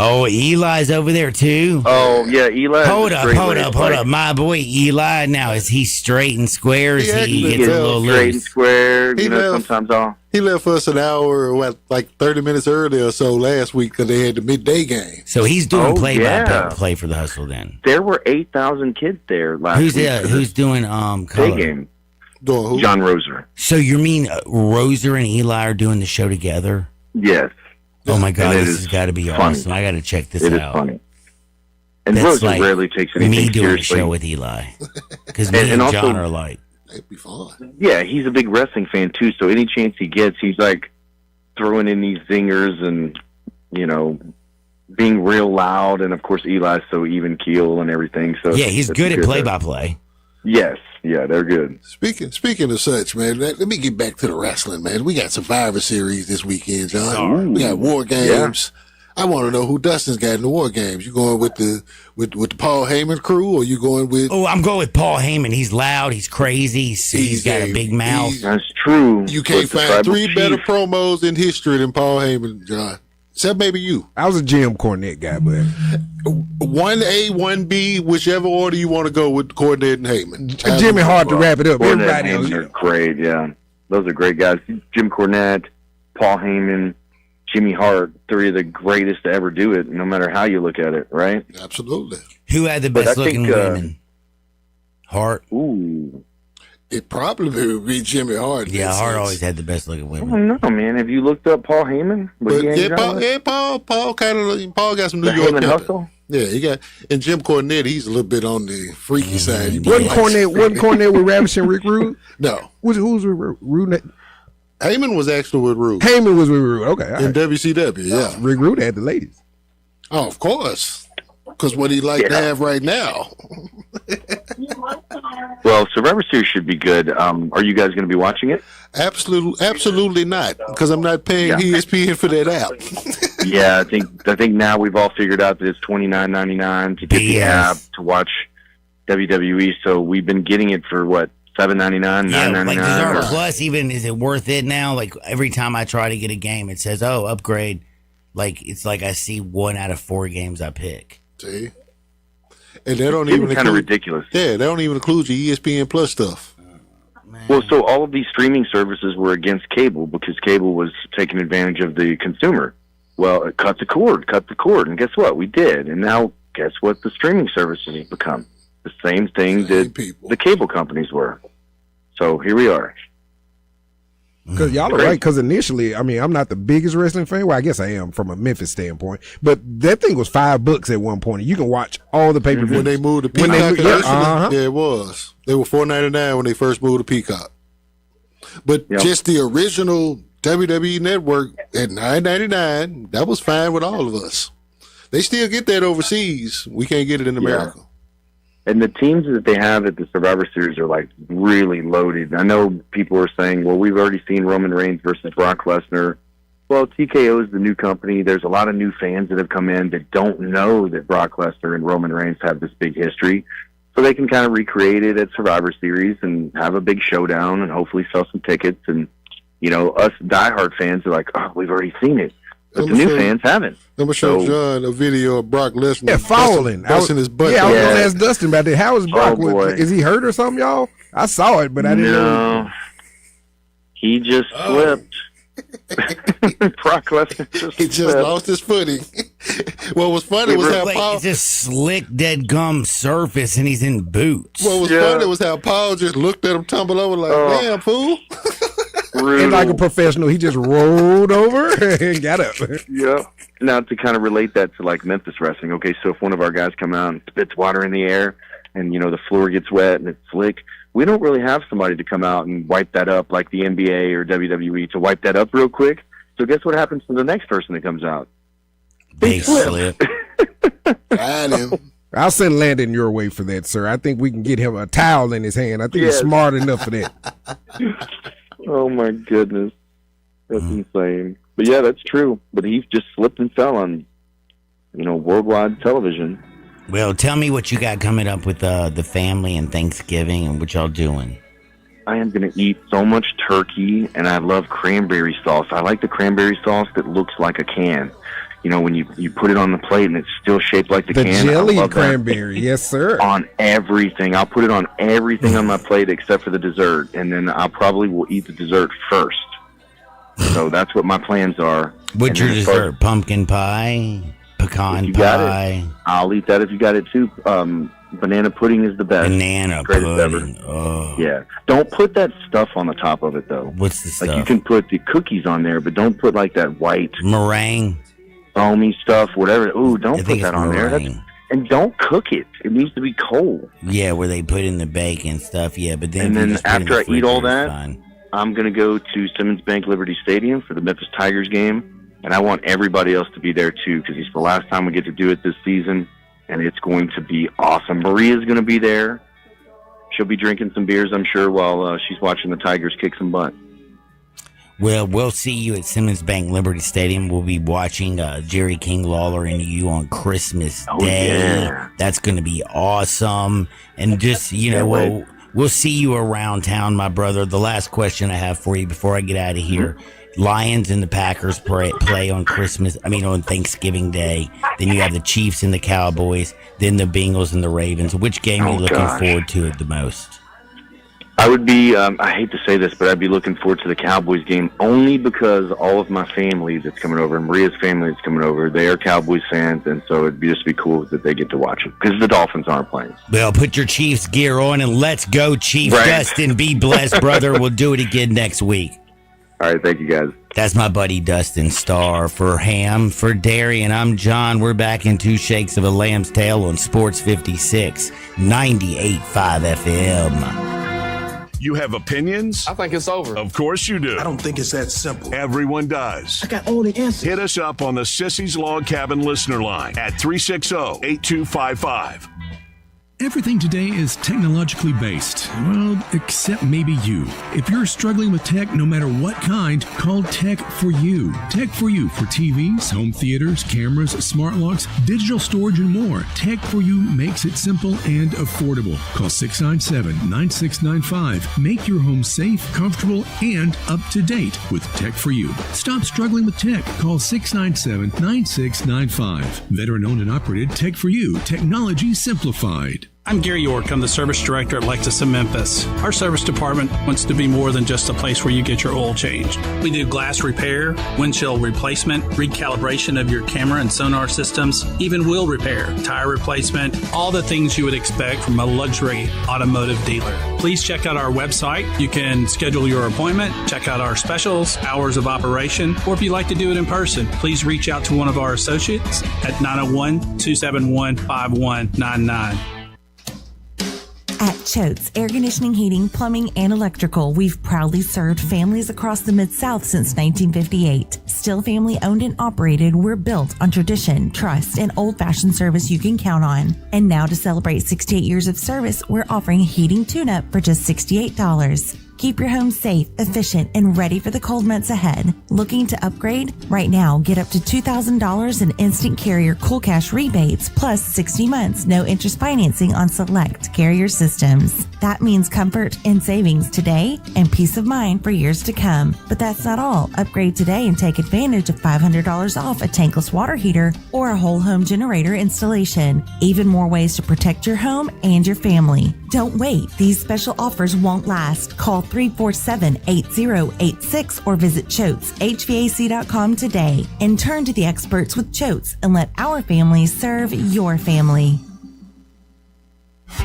Oh, Eli's over there too. Oh yeah, Eli. Hold up. My boy Eli. Now is he straight and square? Is he gets a little straight and loose? square. He You know, left. sometimes all. He left us an hour, 30 minutes earlier or so last week because they had the midday game. So he's doing Oh, play for the Hustle then. There were 8,000 kids there last Who's week. who's doing Day color? game? Doing who? John Roser. So you mean Roser and Eli are doing the show together? Yes. Oh my God, And it this is has got to be funny. awesome. I got to check this It is out. funny. And That's Roser like rarely takes anything me doing seriously. a show with Eli because me And and also- John are like. That'd be fun. Yeah, he's a big wrestling fan too. So any chance he gets, he's like throwing in these zingers and being real loud. And of course, Eli's so even keel and everything. So Yeah, he's it's good at to- play-by-play. Yes, yeah, they're good. Speaking of such, man, let me get back to the wrestling, man. We got Survivor Series this weekend, John. We got War Games. I want to know who Dustin's got in the War Games. You going with the Paul Heyman crew, or you going with? Oh, I'm going with Paul Heyman. He's loud. He's crazy. He's got a big mouth. That's true. You can't With the find tribal 3 better chief. promos in history than Paul Heyman, John. Except maybe you. I was a Jim Cornette guy, but 1A, 1B, whichever order you want to go with Cornette and Heyman. Jimmy hard to wrap it up. Cornette Everybody and else. Heyman are great, yeah. Those are great guys. Jim Cornette, Paul Heyman, Jimmy Hart, three of the greatest to ever do it, no matter how you look at it, right? Absolutely. Who had the But best I looking think, women? Hart. Ooh. It probably would be Jimmy Hart. in Yeah, that Hart sense. always had the best looking I women. don't know, man. Have you looked up Paul Heyman? But Paul kind of got some New The York Heyman pepper. hustle? Yeah, he got, and Jim Cornette, he's a little bit on the freaky side. You Wasn't might like- Cornette with Ravishing Rick Rude? No, Who's with Rude? Heyman was actually with Rude Heyman was with Rude. Okay, all in right. WCW. Yeah, Rick Rude had the ladies. oh, of course, because what he like to have right now. Well, Survivor Series should be good. Are you guys going to be watching it? Absolutely not, because I'm not paying ESPN for that app. Yeah, I think now we've all figured out that it's $29.99 to get the BS. app to watch WWE. So we've been getting it for what, $7.99, Yeah, $9.99? like does our or- plus even, is it worth it now? Like every time I try to get a game, it says, "Oh, upgrade." Like it's like I see 1 out of 4 games I pick. See, and they don't It's even kind of include. ridiculous. Yeah, they don't even include your ESPN Plus stuff. Well, so all of these streaming services were against cable because cable was taking advantage of the consumer. Well, cut the cord, and guess what? We did, and now guess what? The streaming services have become the same thing that the cable companies were. So here we are. Because y'all are right. Because initially, I mean, I'm not the biggest wrestling fan. Well, I guess I am from a Memphis standpoint. But that thing was $5 at one point. You can watch all the pay-per-views. When they moved to When Peacock, they- initially, uh-huh. yeah, it was. They were $4.99 when they first moved to Peacock. But just the original WWE Network at $9.99, that was fine with all of us. They still get that overseas. We can't get it in America. And the teams that they have at the Survivor Series are like really loaded. I know people are saying, well, we've already seen Roman Reigns versus Brock Lesnar. Well, TKO is the new company. There's a lot of new fans that have come in that don't know that Brock Lesnar and Roman Reigns have this big history. So they can kind of recreate it at Survivor Series and have a big showdown and hopefully sell some tickets. And, you know, us diehard fans are like, oh, we've already seen it. But the new fans haven't. I'm going to show So- John a video of Brock Lesnar Yeah, falling. busting his butt. Yeah, I was going to ask Dustin about that. How is Brock? Oh, boy. Is he hurt or something, y'all? I saw it, but I didn't know. No, he just slipped. Brock Lesnar just He just slipped. lost his footing. What was funny was how Like Paul. it's just slick dead gum surface, and he's in boots. What was funny was how Paul just looked at him, tumble over like, "Damn fool!" And like a professional, he just rolled over and got up. Yeah. Now to kind of relate that to like Memphis wrestling. Okay, so if one of our guys come out and spits water in the air, and you know the floor gets wet and it's slick, we don't really have somebody to come out and wipe that up like the NBA or WWE to wipe that up real quick. So guess what happens to the next person that comes out? They slip. Got him. I'll send Landon your way for that, sir. I think we can get him a towel in his hand. I think he's Yes. smart enough for that. Oh my goodness, that's insane. But yeah, that's true. But he just slipped and fell on, you know, worldwide television. Well, tell me what you got coming up with the family and Thanksgiving and what y'all doing. I am going to eat so much turkey, and I love cranberry sauce. I like the cranberry sauce that looks like a can. You know, when you put it on the plate and it's still shaped like the The can. I jelly love that. cranberry, yes, sir. On everything. I'll put it on everything on my plate except for the dessert, and then I probably will eat the dessert first. So that's what my plans are. What's And your then as far as- dessert? Pumpkin pie, pecan You got pie, it. I'll eat that if you got it too. Banana pudding is the best. banana Greatest pudding. ever. Oh, Yeah. Don't put that stuff on the top of it though. what's the Like you stuff? can put the cookies on there, but don't put like that white Meringue. foamy stuff, whatever. Ooh, I don't put think that it's on there. meringue. And don't cook it. It needs to be cold. Yeah, where they put in the bacon stuff. Yeah, but then And if you then just put it in after the I eat all fridge, it's that, fine. I'm going to go to Simmons Bank Liberty Stadium for the Memphis Tigers game, and I want everybody else to be there too because it's the last time we get to do it this season, and it's going to be awesome. Maria's going to be there. She'll be drinking some beers, I'm sure, while she's watching the Tigers kick some butt. Well, we'll see you at Simmons Bank Liberty Stadium. We'll be watching Jerry King Lawler and you on Christmas Day. yeah. That's going to be awesome. And just, you know, we'll see you around town, my brother. The last question I have for you before I get out of here Lions and the Packers play on on Thanksgiving Day. Then you have the Chiefs and the Cowboys. Then the Bengals and the Ravens. Which game are you looking forward to it the most? I would be, I hate to say this, but I'd be looking forward to the Cowboys game only because all of my family that's coming over, and Maria's family that's coming over, they are Cowboys fans, and so it'd just be cool that they get to watch it because the Dolphins aren't playing. Well, put your Chiefs gear on and let's go, Chief Right. Dustin. Be blessed, brother. We'll do it again next week. All right, thank you, guys. That's my buddy Dustin Starr. For Ham, for Darian, I'm John. We're back in 2 Shakes of a Lamb's Tail on Sports 56, 98.5 FM. You have opinions? I think it's over. Of course you do. I don't think it's that simple. Everyone does. I got all the answers. Hit us up on the Sissy's Log Cabin listener line at 360-8255. Everything today is technologically based. Well, except maybe you. If you're struggling with tech, no matter what kind, call Tech For You. Tech For You for TVs, home theaters, cameras, smart locks, digital storage, and more. Tech For You makes it simple and affordable. Call 697-9695. Make your home safe, comfortable, and up to date with Tech For You. Stop struggling with tech. Call 697-9695. Veteran-owned and operated Tech For You. Technology simplified. I'm Gary York. I'm the service director at Lexus in Memphis. Our service department wants to be more than just a place where you get your oil changed. We do glass repair, windshield replacement, recalibration of your camera and sonar systems, even wheel repair, tire replacement, all the things you would expect from a luxury automotive dealer. Please check out our website. You can schedule your appointment, check out our specials, hours of operation, or if you'd like to do it in person, please reach out to one of our associates at 901-271-5199. At Choate's Air Conditioning, Heating, Plumbing, and Electrical, we've proudly served families across the Mid-South since 1958. Still family owned and operated, we're built on tradition, trust, and old-fashioned service you can count on. And now to celebrate 68 years of service, we're offering a heating tune-up for just $68. Keep your home safe, efficient, and ready for the cold months ahead. Looking to upgrade? Right now, get up to $2,000 in instant carrier cool cash rebates, plus 60 months no interest financing on select carrier systems. That means comfort and savings today and peace of mind for years to come. But that's not all. Upgrade today and take advantage of $500 off a tankless water heater or a whole home generator installation. Even more ways to protect your home and your family. Don't wait. These special offers won't last. Call 347-8086 or visit ChoatesHVAC.com today and turn to the experts with Choates and let our family serve your family.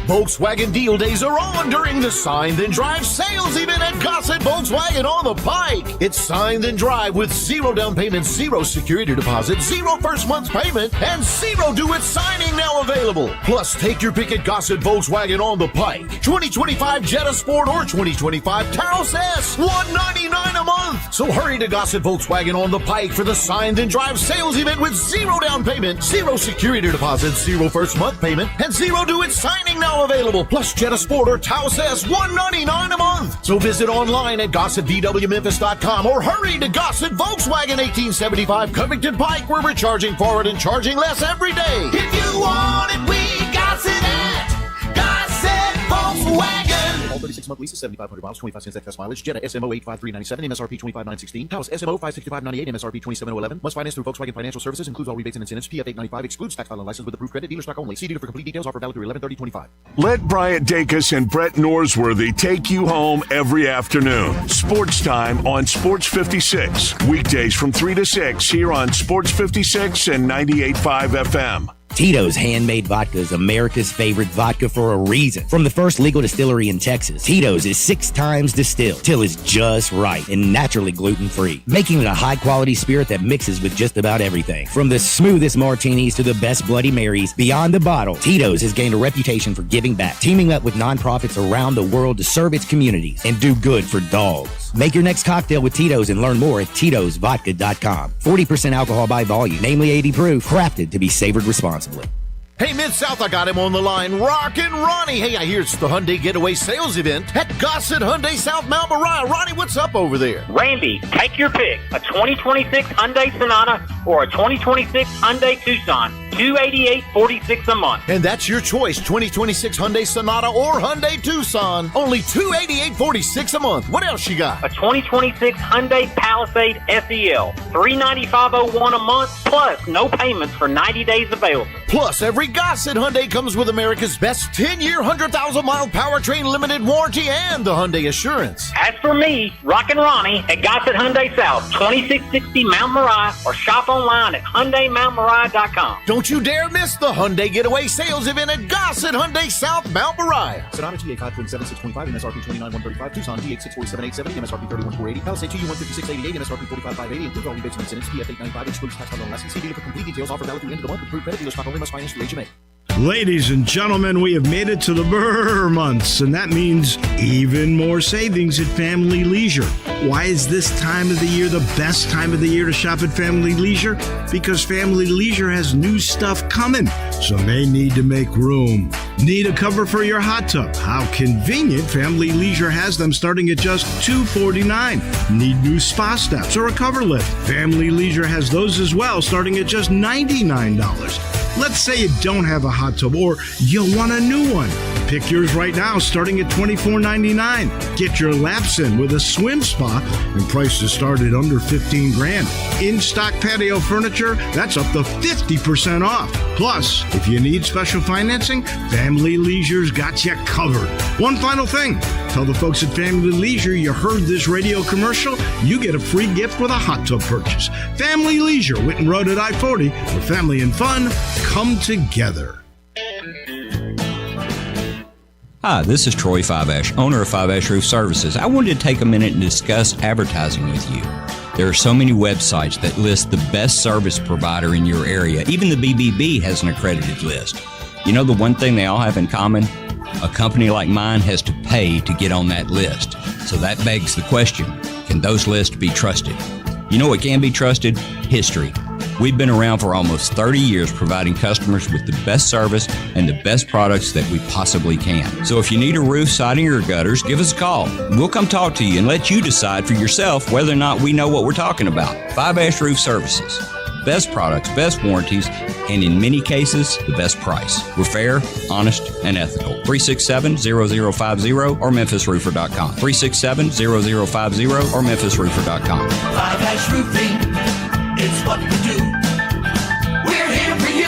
Volkswagen deal days are on during the Sign Then Drive sales event at Gossett Volkswagen on the Pike. It's Sign Then Drive with 0 down payment, 0 security deposit, 0 first month's payment, and 0 do-it signing now available. Plus, take your pick at Gossett Volkswagen on the Pike. 2025 Jetta Sport or 2025 Taos S, $199 a month. So hurry to Gossett Volkswagen on the Pike for the Sign Then Drive sales event with 0 down payment, 0 security deposit, 0 first month payment, and 0 do-it signing now available, plus Jetta Sport or Taos S, $199 a month. So visit online at GossettVWMemphis.com or hurry to Gossett Volkswagen 1875 Covington Pike, where we're charging forward and charging less every day. If you want it, we got it at Gossett Volkswagen. All 36-month leases, 7,500 miles, 25 cents excess mileage. Jetta SMO 85397, MSRP 25916. Taos SMO 56598, MSRP 27011. Must finance through Volkswagen Financial Services. Includes all rebates and incentives. PF 895 excludes tax filing license with approved credit. Dealer stock only. See dealer for complete details. Offer valid through 11/30/25. Let Bryant Dacus and Brett Norsworthy take you home every afternoon. Sports time on Sports 56. Weekdays from 3 to 6 here on Sports 56 and 98.5 FM. Tito's Handmade Vodka is America's favorite vodka for a reason. From the first legal distillery in Texas, Tito's is 6 times distilled till it's just right and naturally gluten-free, making it a high-quality spirit that mixes with just about everything. From the smoothest martinis to the best Bloody Marys, beyond the bottle, Tito's has gained a reputation for giving back, teaming up with nonprofits around the world to serve its communities and do good for dogs. Make your next cocktail with Tito's and learn more at Tito'sVodka.com. 40% alcohol by volume, namely 80 proof, crafted to be savored responsibly. Hey, Mid-South, I got him on the line. Rockin' Ronnie. Hey, I hear it's the Hyundai Getaway Sales Event at Gossett Hyundai South Mount Moriah. Ronnie, what's up over there? Randy, take your pick. A 2026 Hyundai Sonata or a 2026 Hyundai Tucson. $288.46 a month. And that's your choice, 2026 Hyundai Sonata or Hyundai Tucson. Only $288.46 a month. What else you got? A 2026 Hyundai Palisade SEL, $395.01 a month, plus no payments for 90 days available. Plus, every Gossett Hyundai comes with America's best 10-year, 100,000-mile powertrain limited warranty and the Hyundai Assurance. As for me, Rockin' Ronnie at Gossett Hyundai South, 2660 Mount Moriah, or shop online at HyundaiMountMoriah.com. Don't you dare miss the Hyundai Getaway Sales Event at Gossett Hyundai South Mount Moriah. Sonata TA 527.625, MSRP 29,135, Tucson DH 647,870, MSRP 31,480, Palisade TU 156,88, MSRP 45,580, includes all rebates and incentives, PF 895, excludes tax on license. See dealer for complete details. Offer valid through end of the month. Approved credit dealer stock only. Must finance through HMA. Ladies and gentlemen, we have made it to the Burr months, and that means even more savings at Family Leisure. Why is this time of the year the best time of the year to shop at Family Leisure? Because Family Leisure has new stuff coming, so they need to make room. Need a cover for your hot tub? How convenient. Family Leisure has them starting at just $249. Need new spa steps or a cover lift? Family Leisure has those as well, starting at just $99. Let's say you don't have a hot tub or you want a new one. Pick yours right now, starting at $24.99. Get your laps in with a swim spa, and prices start at under $15,000. In-stock patio furniture, that's up to 50% off. Plus, if you need special financing, Family Leisure's got you covered. One final thing. Tell the folks at Family Leisure you heard this radio commercial. You get a free gift with a hot tub purchase. Family Leisure, Whitten Road at I-40, where family and fun come together. Hi, this is Troy Five Ash, owner of Five Ash Roof Services. I wanted to take a minute and discuss advertising with you. There are so many websites that list the best service provider in your area. Even the BBB has an accredited list. You know the one thing they all have in common? A company like mine has to pay to get on that list. So that begs the question, can those lists be trusted? You know what can be trusted? History. We've been around for almost 30 years providing customers with the best service and the best products that we possibly can. So if you need a roof, siding, or gutters, give us a call. We'll come talk to you and let you decide for yourself whether or not we know what we're talking about. Five Ash Roof Services. Best products, best warranties, and in many cases, the best price. We're fair, honest, and ethical. 367-0050 or MemphisRoofer.com. 367-0050 or MemphisRoofer.com. Five Ash Roofing, it's what we do. We're here for you.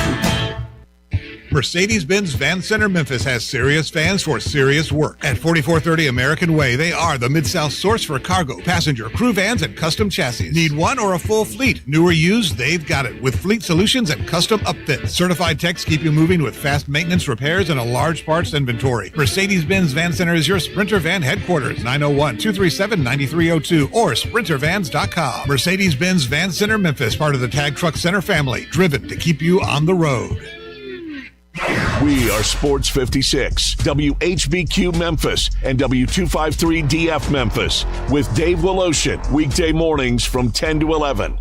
Mercedes-Benz Van Center Memphis has serious vans for serious work. At 4430 American Way, they are the Mid-South source for cargo, passenger, crew vans, and custom chassis. Need one or a full fleet? New or used, they've got it. With fleet solutions and custom upfits. Certified techs keep you moving with fast maintenance, repairs, and a large parts inventory. Mercedes-Benz Van Center is your Sprinter Van headquarters. 901-237-9302 or sprintervans.com. Mercedes-Benz Van Center Memphis, part of the Tag Truck Center family. Driven to keep you on the road. We are Sports 56, WHBQ Memphis, and W253DF Memphis, with Dave Woloshin, weekday mornings from 10 to 11.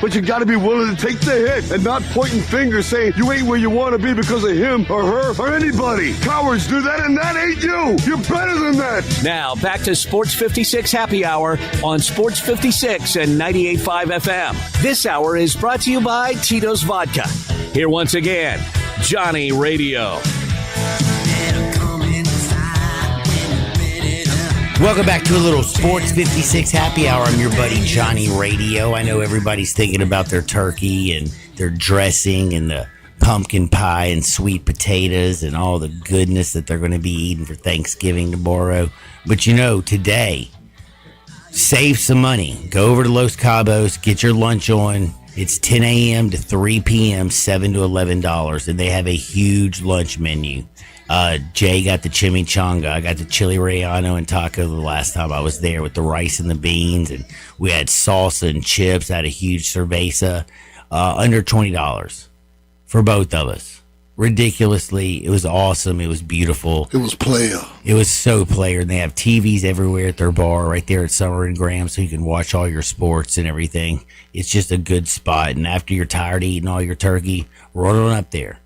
But you gotta be willing to take the hit and not pointing fingers saying you ain't where you wanna be because of him or her or anybody. Cowards do that and that ain't you. You're better than that. Now back to Sports 56 Happy Hour on Sports 56 and 98.5 FM. This hour is brought to you by Tito's Vodka. Here once again, Johnny Radio. Welcome back to a little Sports 56 Happy Hour. I'm your buddy Johnny Radio. I know everybody's thinking about their turkey and their dressing and the pumpkin pie and sweet potatoes and all the goodness that they're going to be eating for Thanksgiving tomorrow. But you know, today, save some money. Go over to Los Cabos, get your lunch on. It's 10 a.m. to 3 p.m., $7 to $11, and they have a huge lunch menu. Jay got the chimichanga. I got the chili relleno and taco the last time I was there with the rice and the beans, and we had salsa and chips. I had a huge cerveza, under $20 for both of us. Ridiculously, it was awesome. It was beautiful. It was player. It was so player, and they have TVs everywhere at their bar right there at Summer and Graham, so you can watch all your sports and everything. It's just a good spot, and after you're tired of eating all your turkey, roll on up there.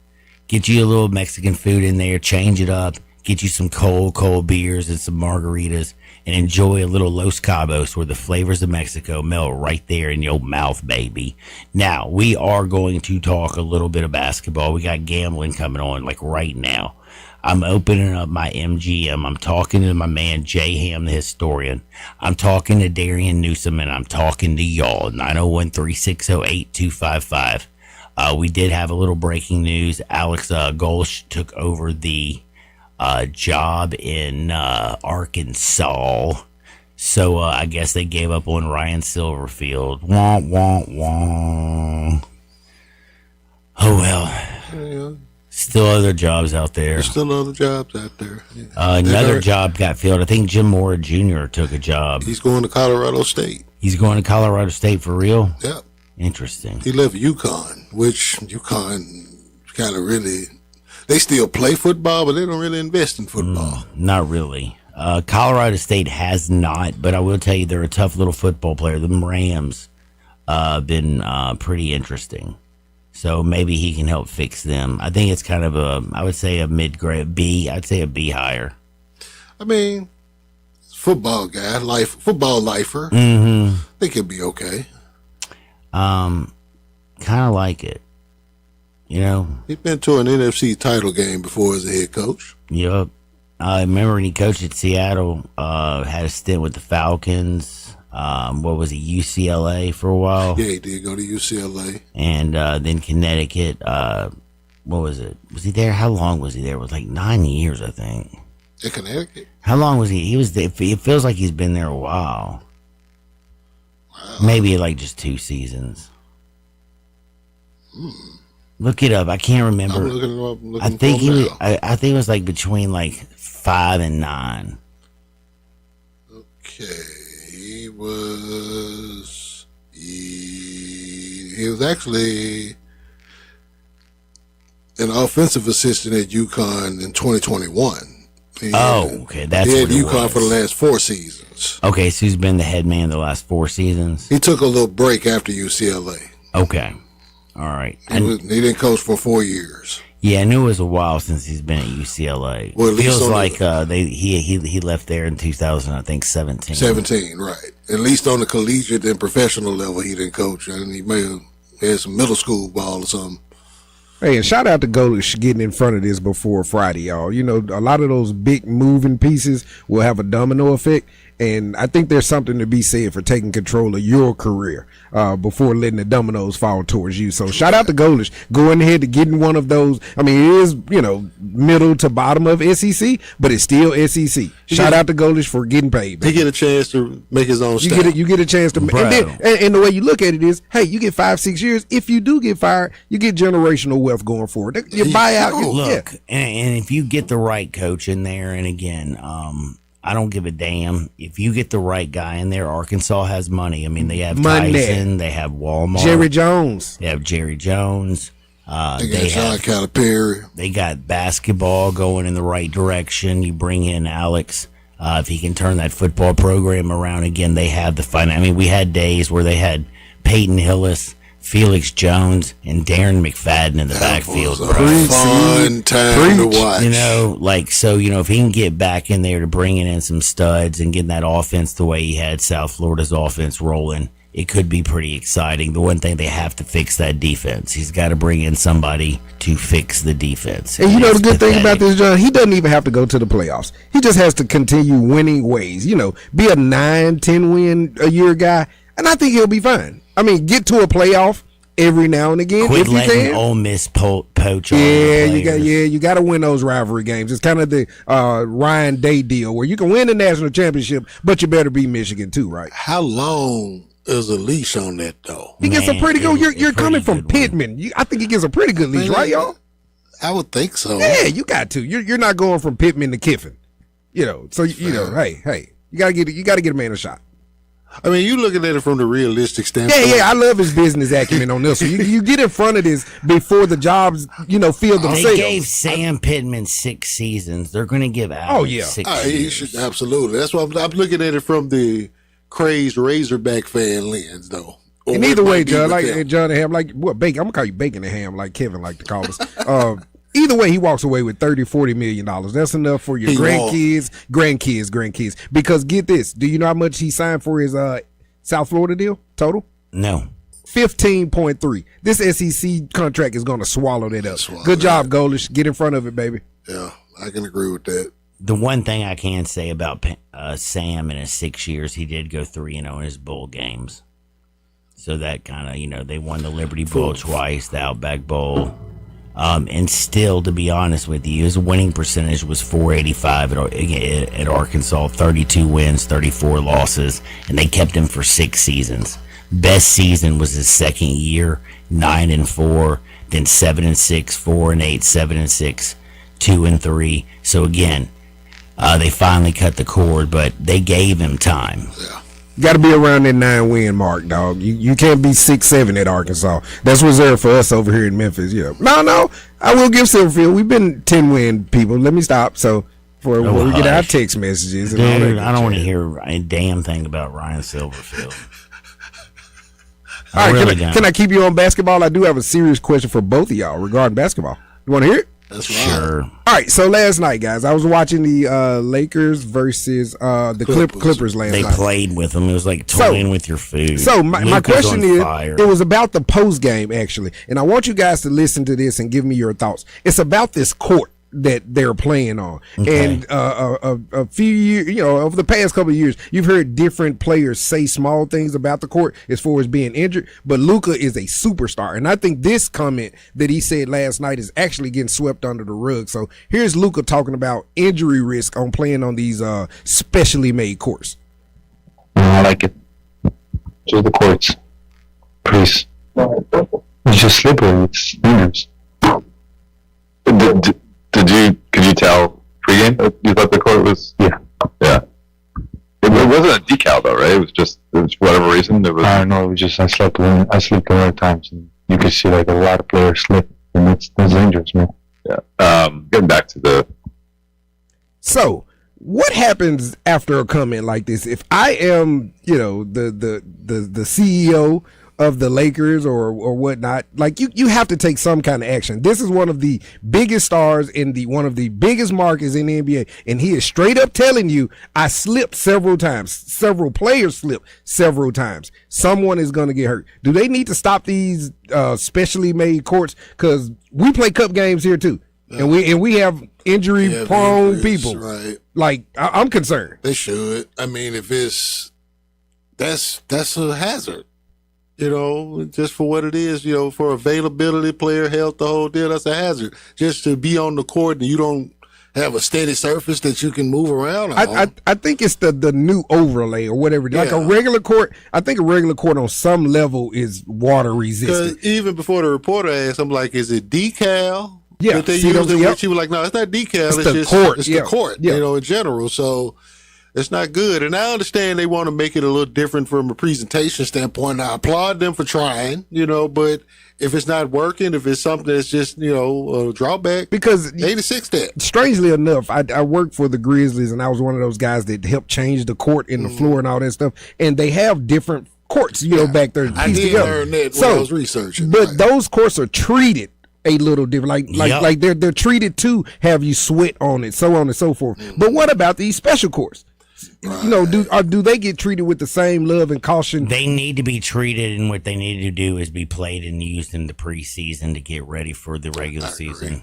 Get you a little Mexican food in there, change it up, get you some cold beers and some margaritas, and enjoy a little Los Cabos, where the flavors of Mexico melt right there in your mouth, baby. Now, we are going to talk a little bit of basketball. We got gambling coming on, like right now. I'm opening up my MGM. I'm talking to my man, Jay Ham, the historian. I'm talking to Darian Newsom, and I'm talking to y'all, 901-360-8255. We did have a little breaking news. Alex Golsh took over the job in Arkansas. So I guess they gave up on Ryan Silverfield. Wah, wah, wah. Oh, well. Yeah. Still other jobs out there. There's still other jobs out there. Yeah. Another job got filled. I think Jim Mora Jr. took a job. He's going to Colorado State. He's going to Colorado State for real? Yep. Interesting. He left UConn, which UConn kind of really, they still play football, but they don't really invest in football. Not really. Colorado State has not, but I will tell you they're a tough little football player. The Rams been pretty interesting. So maybe he can help fix them. I think it's kind of I would say a mid-grade B. I'd say a B higher. I mean, football guy, football lifer. Mm-hmm. I think he'll be okay. Kind of like it. You know? He's been to an NFC title game before as a head coach. Yep. I remember when he coached at Seattle, had a stint with the Falcons. What was he, UCLA for a while? Yeah, he did go to UCLA. And then Connecticut. What was it? Was he there? How long was he there? It was like 9 years, I think. In Connecticut? How long was he? He was there. It feels like he's been there a while. Wow. Maybe like just 2 seasons. Look it up. I can't remember. I'm looking it up. I think I think it was like between like 5 and 9. Okay. He was actually an offensive assistant at UConn in 2021. Okay, that's he had what it UConn was. for the last 4 seasons. Okay, so he's been the head man the last 4 seasons. He took a little break after UCLA. Okay, all right. He didn't coach for 4 years. Yeah, I knew it was a while since he's been at UCLA. Well, at least feels on like he left there in 2017. 17, right. At least on the collegiate and professional level, he didn't coach. And he may have had some middle school ball or something. Hey, and shout out to Golish getting in front of this before Friday, y'all. You know, a lot of those big moving pieces will have a domino effect. And I think there's something to be said for taking control of your career before letting the dominoes fall towards you. So shout out to Golish going ahead to getting one of those. I mean, it is, you know, middle to bottom of SEC, but it's still SEC. Shout out to Golish for getting paid. He get a chance to make his own stuff. You get a chance to, and the way you look at it is, hey, you get 5-6 years. If you do get fired, you get generational wealth going forward. You buy out. Look, and if you get the right coach in there, and again, I don't give a damn if you get the right guy in there. Arkansas has money. I mean, they have Tyson, they have Walmart, Jerry Jones. They have Jerry Jones. They got John Calipari. They got basketball going in the right direction. You bring in Alex. If he can turn that football program around again, they have the fun. I mean, we had days where they had Peyton Hillis, Felix Jones, and Darren McFadden in the backfield. Was a fun time to watch. You know, like, so, you know, if he can get back in there to bringing in some studs and getting that offense the way he had South Florida's offense rolling, it could be pretty exciting. The one thing they have to fix that defense. He's got to bring in somebody to fix the defense. And you know the good thing about this, John, he doesn't even have to go to the playoffs. He just has to continue winning ways. You know, be a 9-10 win a year guy, and I think he'll be fine. I mean, get to a playoff every now and again. Quit if you letting can. Ole Miss poach on you got to win those rivalry games. It's kind of the Ryan Day deal where you can win the national championship, but you better beat Michigan too, right? How long is a leash on that though? He gets a pretty good. You're coming from Pittman. I think he gets a pretty good leash, right, y'all? I would think so. Yeah, you got to. You're not going from Pittman to Kiffin. You know, so you know, hey, you gotta get a man a shot. I mean, you looking at it from the realistic standpoint. Yeah, I love his business acumen on this one. You get in front of this before the jobs, feel themselves. They gave Sam Pittman 6 seasons. They're going to give Alex 6 he years. should, absolutely. That's why I'm looking at it from the crazed Razorback fan lens, though. And either way, John, John and Ham, like what? Bacon. I'm gonna call you Bacon and Ham, like Kevin like to call us. Either way, he walks away with $30-40 million. That's enough for your grandkids. Because get this, do you know how much he signed for his South Florida deal total? No. 15.3. This SEC contract is going to swallow that up. Good job, Golish. Get in front of it, baby. Yeah, I can agree with that. The one thing I can say about Sam in his 6 years, he did go 3-0 in his bowl games. So that kind of, they won the Liberty Bowl twice, the Outback Bowl. And still, to be honest with you, his winning percentage was .485 at Arkansas, 32 wins, 34 losses, and they kept him for 6 seasons. Best season was his second year, 9-4, then 7-6, 4-8, 7-6, 2-3. So again, they finally cut the cord, but they gave him time. Yeah. Got to be around that 9-win mark, dog. You can't be 6-7 at Arkansas. That's reserved for us over here in Memphis. Yeah. No, I will give Silverfield. We've been 10-win people. Let me stop. So when we get our text messages, and all that, I don't want to hear a damn thing about Ryan Silverfield. All right, can I keep you on basketball? I do have a serious question for both of y'all regarding basketball. You want to hear it? That's right. Sure. All right, so last night, guys, I was watching the Lakers versus the Clippers last night. They played with them. It was like toying with your food. So my question is, it was about the post game, actually, and I want you guys to listen to this and give me your thoughts. It's about this court that they're playing on. Okay. And a few years, over the past couple of years, you've heard different players say small things about the court as far as being injured, but Luka is a superstar. And I think this comment that he said last night is actually getting swept under the rug. So here's Luka talking about injury risk on playing on these specially made courts. I like it. So the courts, please. It's just slippery. It's dangerous. Could you tell pregame that you thought the court was? Yeah. It wasn't a decal though, right? It was for whatever reason. I don't know. It was just I slept a lot of times, and you could see like a lot of players slip, and that's dangerous, man. Yeah. Getting back to the. So, what happens after a comment like this? If I am, the CEO of the Lakers or whatnot, like you have to take some kind of action. This is one of the biggest stars in one of the biggest markets in the NBA, and he is straight up telling you, I slipped several times. Several players slipped several times. Someone is going to get hurt. Do they need to stop these specially made courts? Because we play cup games here too, and we have injury prone people. Right. Like I'm concerned. They should. I mean, if that's a hazard. Just for what it is, for availability, player health, the whole deal, that's a hazard. Just to be on the court and you don't have a steady surface that you can move around on. I think it's the new overlay or whatever. Like a regular court, I think a regular court on some level is water resistant. Because even before the reporter asked, I'm like, is it decal? Yeah. That they use it with? She was like, no, it's not decal. It's the court. It's the court, in general. So it's not good. And I understand they want to make it a little different from a presentation standpoint. I applaud them for trying, but if it's not working, if it's something that's just, a drawback, because 86 that. Strangely enough, I worked for the Grizzlies, and I was one of those guys that helped change the court and the floor and all that stuff. And they have different courts, back there. I did learn that when I was researching. But those courts are treated a little different, like they're treated to have you sweat on it, so on and so forth. But what about these special courts? Right. Do they get treated with the same love and caution? They need to be treated, and what they need to do is be played and used in the preseason to get ready for the regular season.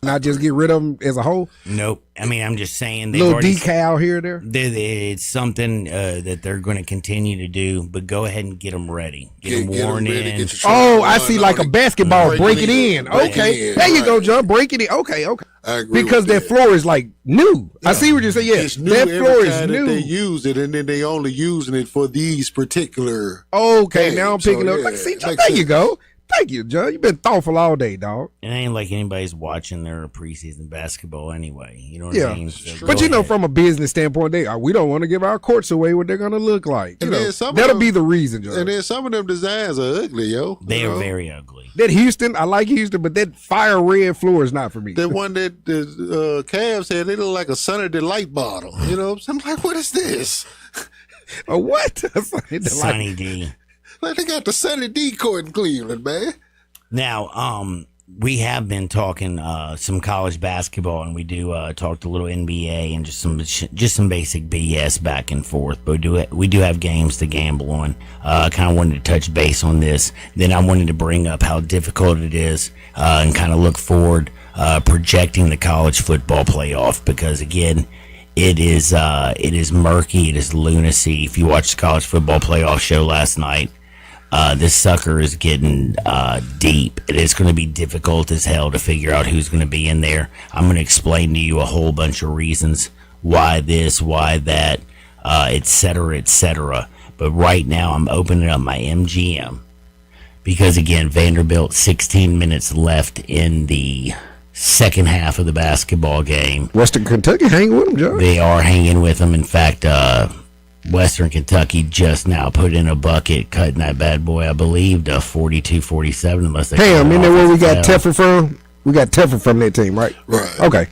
Not just get rid of them as a whole? Nope. I mean, I'm just saying. Little decal here or there? It's something that they're going to continue to do, but go ahead and get them ready. Get them worn in. I see, like a basketball. Break it in. Okay. There you go, John. Break it in. Okay. I agree because that floor is like new. Yeah. I see what you're saying. Yeah, it's new. That floor is new. They use it, and then they only using it for these particular. Okay, games. Now I'm picking up. Like, see, there you go. Thank you, John. You've been thoughtful all day, dog. It ain't like anybody's watching their preseason basketball anyway. You know what I mean? So but from a business standpoint, we don't want to give our courts away what they're going to look like. That'll be the reason, John. And then some of them designs are ugly, yo. They are very ugly. That Houston, I like Houston, but that fire red floor is not for me. The one that the Cavs had, they look like a Sunny Delight bottle. I'm like, what is this? A what? Sunny D. Like they got the Sunny D court in Cleveland, man. Now, we have been talking some college basketball, and we do talk a little NBA and just some basic BS back and forth. But we do have games to gamble on. Kind of wanted to touch base on this. Then I wanted to bring up how difficult it is and kind of look forward, projecting the college football playoff, because again, it is murky. It is lunacy. If you watched the college football playoff show last night, this sucker is getting deep. It is going to be difficult as hell to figure out who's going to be in there. I'm going to explain to you a whole bunch of reasons why this, why that, et cetera, et cetera. But right now, I'm opening up my MGM because, again, Vanderbilt, 16 minutes left in the second half of the basketball game. Western Kentucky hanging with them, John. They are hanging with them. In fact, Western Kentucky just now put in a bucket, cutting that bad boy, I believe, to 42-47. Unless they Hey, I mean, where we got Teffer from? We got Teffer from that team, right? Right. Okay.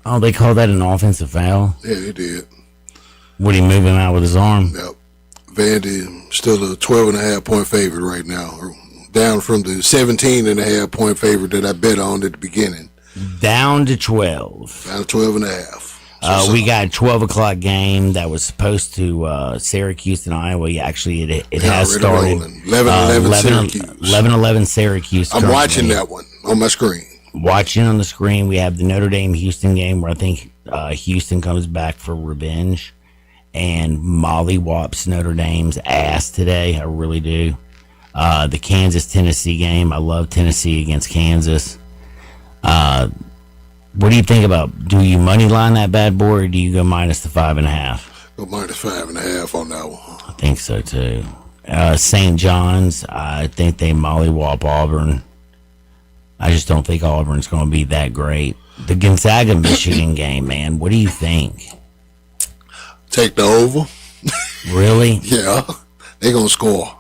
Oh, they call that an offensive foul? Yeah, they did. Would he move him out with his arm? Yep. Vandy still a 12.5-point favorite right now, down from the 17.5-point favorite that I bet on at the beginning. Down to 12. Down to 12.5. We got a 12 o'clock game that was supposed to Syracuse and Iowa. Actually, it has started. 11-11 Syracuse. 11-11 Syracuse. I'm watching that one on my screen. Watching on the screen, we have the Notre Dame-Houston game where I think Houston comes back for revenge and mollywops Notre Dame's ass today. I really do. The Kansas-Tennessee game, I love Tennessee against Kansas. What do you think about? Do you money line that bad boy, or do you go minus the 5.5? Go minus 5.5 on that one. I think so too. St. John's, I think they mollywop Auburn. I just don't think Auburn's going to be that great. The Gonzaga Michigan game, man. What do you think? Take the over. Really? Yeah, they're gonna score.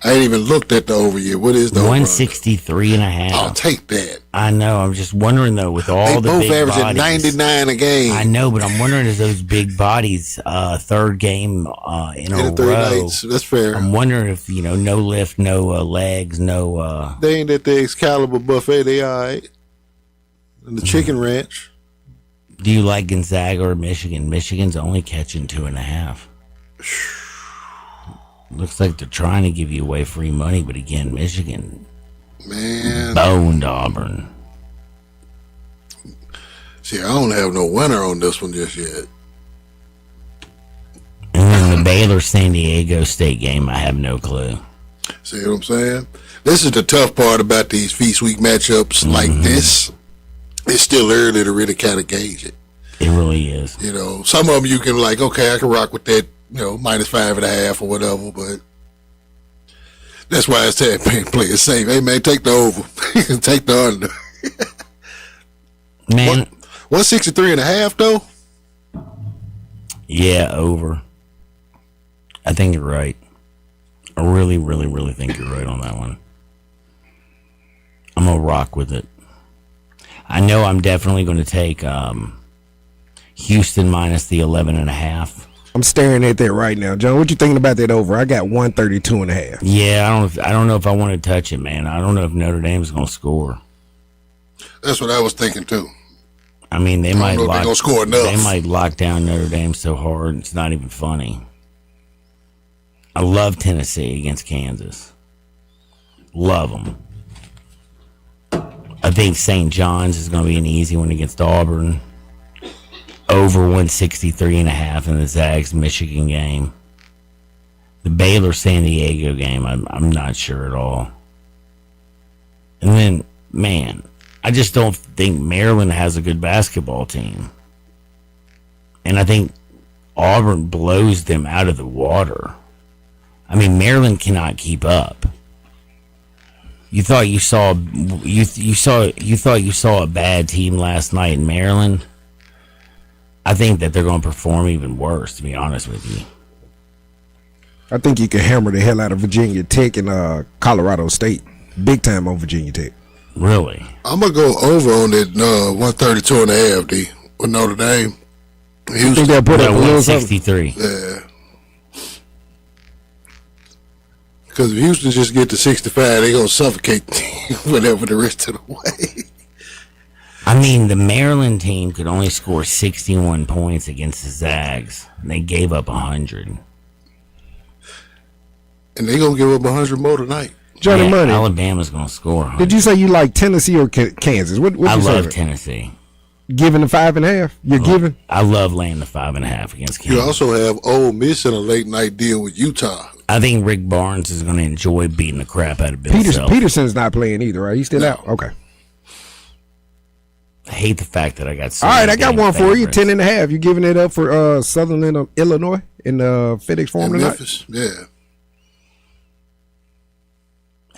I ain't even looked at the over yet. What is the 163.5? I'll take that. I know. I'm just wondering though, with all the big both bodies, averaging 99 a game. I know, but I'm wondering if those big bodies, third game in a row. Nights. That's fair. I'm wondering if no lift, no legs, no. They ain't at the Excalibur buffet. They all right. And the Chicken Ranch. Do you like Gonzaga or Michigan? Michigan's only catching 2.5. Looks like they're trying to give you away free money, but again, Michigan boned Auburn. See, I don't have no winner on this one just yet. And then the Baylor-San Diego State game, I have no clue. See what I'm saying? This is the tough part about these Feast Week matchups like this. It's still early to really kind of gauge it. It really is. Some of them you can okay, I can rock with that, minus 5.5 or whatever, but that's why I said play it safe. Hey, man, take the over. Take the under. Man. 163.5, though? Yeah, over. I think you're right. I really, really, really think you're right on that one. I'm going to rock with it. I know I'm definitely going to take Houston minus the 11.5. I'm staring at that right now, John. What you thinking about that over? I got 132.5. Yeah, I don't know if I want to touch it, man. I don't know if Notre Dame's going to score. That's what I was thinking too. I mean, they might score enough. They might lock down Notre Dame so hard it's not even funny. I love Tennessee against Kansas. Love them. I think St. John's is going to be an easy one against Auburn. Over 163.5 in the Zags-Michigan game. The Baylor-San Diego game, I'm not sure at all. And then, man, I just don't think Maryland has a good basketball team. And I think Auburn blows them out of the water. I mean, Maryland cannot keep up. You thought you saw a bad team last night in Maryland. I think that they're going to perform even worse, to be honest with you. I think you can hammer the hell out of Virginia Tech and Colorado State. Big time on Virginia Tech. Really? I'm going to go over on that 132.5, D, with Notre Dame. You think they'll put up 163. Yeah. Because if Houston just get to 65, they're going to suffocate whatever the rest of the way. I mean, the Maryland team could only score 61 points against the Zags. And they gave up 100. And they're going to give up 100 more tonight. Johnny Money. Alabama's going to score 100. Did you say you like Tennessee or Kansas? What I you love say? Tennessee. Giving the 5.5? You're giving? I love laying the 5.5 against Kansas. You also have Ole Miss in a late night deal with Utah. I think Rick Barnes is going to enjoy beating the crap out of Bill Self. Peterson's not playing either, right? He's still out? Okay. I hate the fact that I got so All right, many I got damn one for you. favorites. 10.5. You giving it up for Southern Illinois in FedEx Forum tonight? Memphis, yeah.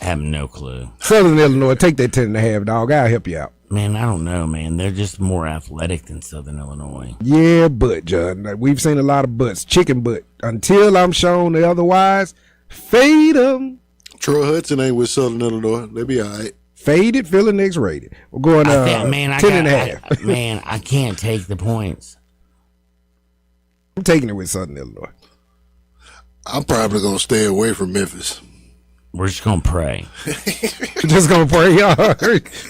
I have no clue. Southern Illinois, take that 10.5, dog. I'll help you out. Man, I don't know, man. They're just more athletic than Southern Illinois. Yeah, but, John, we've seen a lot of butts. Chicken butt. Until I'm shown otherwise, fade them. Troy Hudson ain't with Southern Illinois. They be all right. Faded, feeling X rated. We're going 10.5. Man, I can't take the points. I'm taking it with Southern Illinois. I'm probably going to stay away from Memphis. We're just going to pray. We're just going to pray, y'all.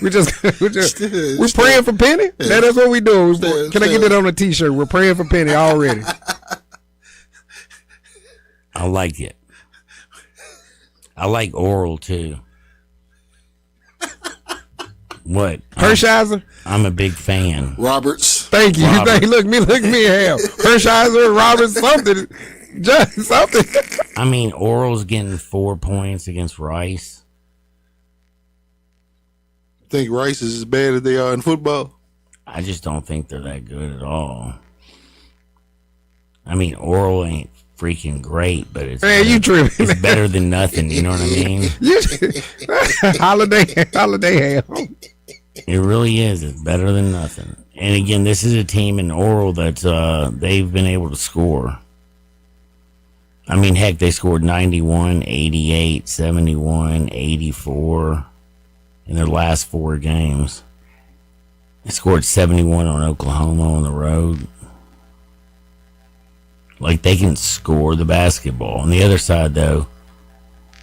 We're praying for Penny? Yeah. That's what we do. Can I get that on a t-shirt? We're praying for Penny already. I like it. I like Oral, too. What? Hershiser? I'm a big fan. Roberts. Thank you. Look me, Hal. Hershiser, Roberts, something. Just something. I mean, Oral's getting 4 points against Rice. Think Rice is as bad as they are in football? I just don't think they're that good at all. I mean, Oral ain't freaking great, but it's man, you tripping. It's better than nothing. You know what I mean? Holiday Hal. It really is. It's better than nothing. And again, this is a team in Oral that they've been able to score. I mean, heck, they scored 91, 88, 71, 84 in their last 4 games. They scored 71 on Oklahoma on the road. Like, they can score the basketball. On the other side, though,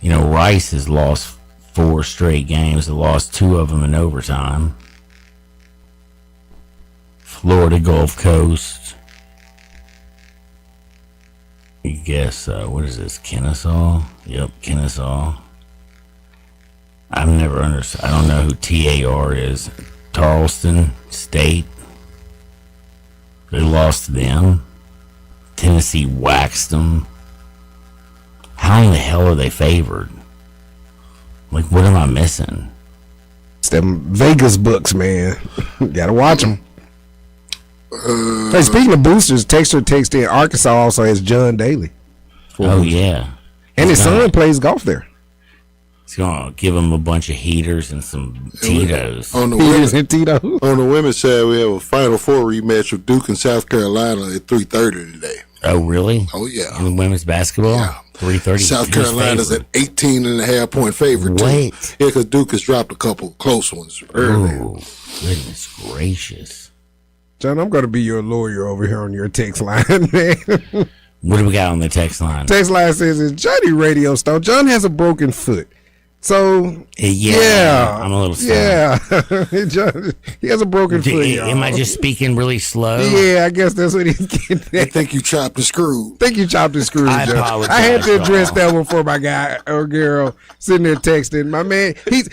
you know, Rice has lost 4 straight games. They lost 2 of them in overtime. Florida Gulf Coast. You guess, what is this, Kennesaw? Yep, Kennesaw. I've never understood. I don't know who TAR is. Tarleton State. They lost to them. Tennessee waxed them. How in the hell are they favored? Like, what am I missing? It's them Vegas books, man. Gotta watch them. Hey, speaking of boosters, text in Arkansas also has John Daly. Oh, yeah. And his son plays golf there. He's going to give him a bunch of heaters and some Tito's. On the women's side, we have a Final Four rematch with Duke and South Carolina at 3:30 today. Oh, really? Oh, yeah. In women's basketball? Yeah. 3:30. South Carolina's an 18.5-point favorite, too. Wait. Yeah, because Duke has dropped a couple close ones earlier. Oh, goodness gracious. John, I'm going to be your lawyer over here on your text line, man. What do we got on the text line? Text line says, it's Johnny Radio Star. John has a broken foot. So, yeah. I'm a little stoned. Yeah. John, he has a broken foot, y'all. Am I just speaking really slow? Yeah, I guess that's what he's getting at. I think you chopped the screw. I apologize. I had to address that one for my guy or girl sitting there texting. My man, he's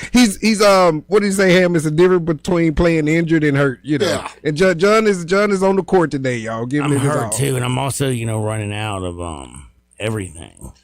what did he say, Ham? It's a difference between playing injured and hurt, you know. Yeah. And John is on the court today, y'all. I'm hurt too, and I'm also, running out of everything.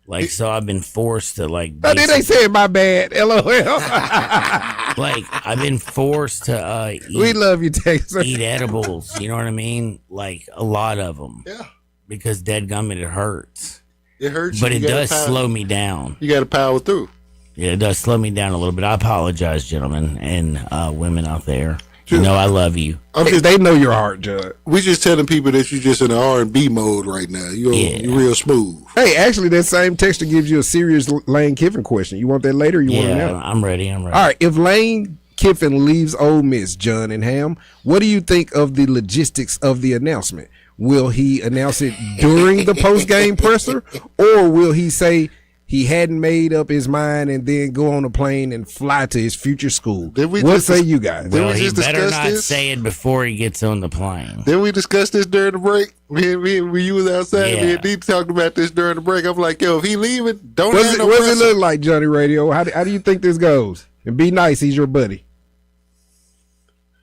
Like, so I've been forced to, like... Oh, did they say my bad? LOL. Like, I've been forced to eat... We love you, Texas. Eat edibles, you know what I mean? Like, a lot of them. Yeah. Because dadgummit, it hurts. It hurts. But it does slow me down. You got to power through. Yeah, it does slow me down a little bit. I apologize, gentlemen and women out there. You know I love you. They know your heart, Judd. We just telling people that you're just in the R&B mode right now. You're real smooth. Hey, actually, that same texter gives you a serious Lane Kiffin question. You want that later? Or you want it now? I'm ready. All right. If Lane Kiffin leaves Ole Miss, John and Ham, what do you think of the logistics of the announcement? Will he announce it during the post-game presser, or will he say he hadn't made up his mind and then go on a plane and fly to his future school. What say you guys? Well, he better not say it before he gets on the plane. Didn't we discuss this during the break? When you was outside, me and D talked about this during the break. I'm like, yo, if he leaving, don't have no What's it pressure. look like, Johnny Radio? How do you think this goes? And be nice, he's your buddy.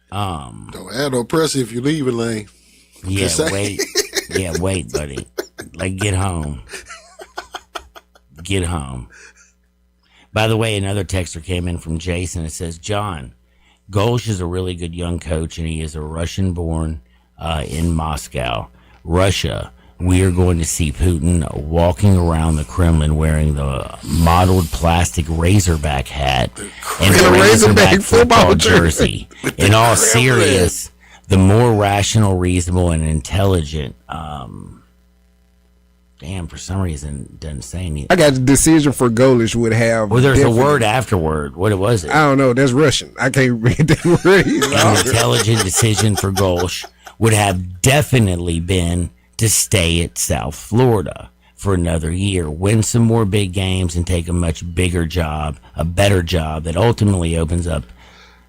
Don't have no pressure if you leaving, Lane. Yeah, wait, buddy. Like, get home. Get home. By the way, another texter came in from Jason. It says, John, Golsh is a really good young coach, and he is a Russian-born in Moscow, Russia. We are going to see Putin walking around the Kremlin wearing the modeled plastic Razorback hat and the Razorback football jersey. In all seriousness, the more rational, reasonable, and intelligent. For some reason, it doesn't say anything. I got the decision for Golsh would have. Well, there's a word afterward. What was it? I don't know. That's Russian. I can't read that word. An intelligent decision for Golsh would have definitely been to stay at South Florida for another year, win some more big games, and take a much bigger job, a better job that ultimately opens up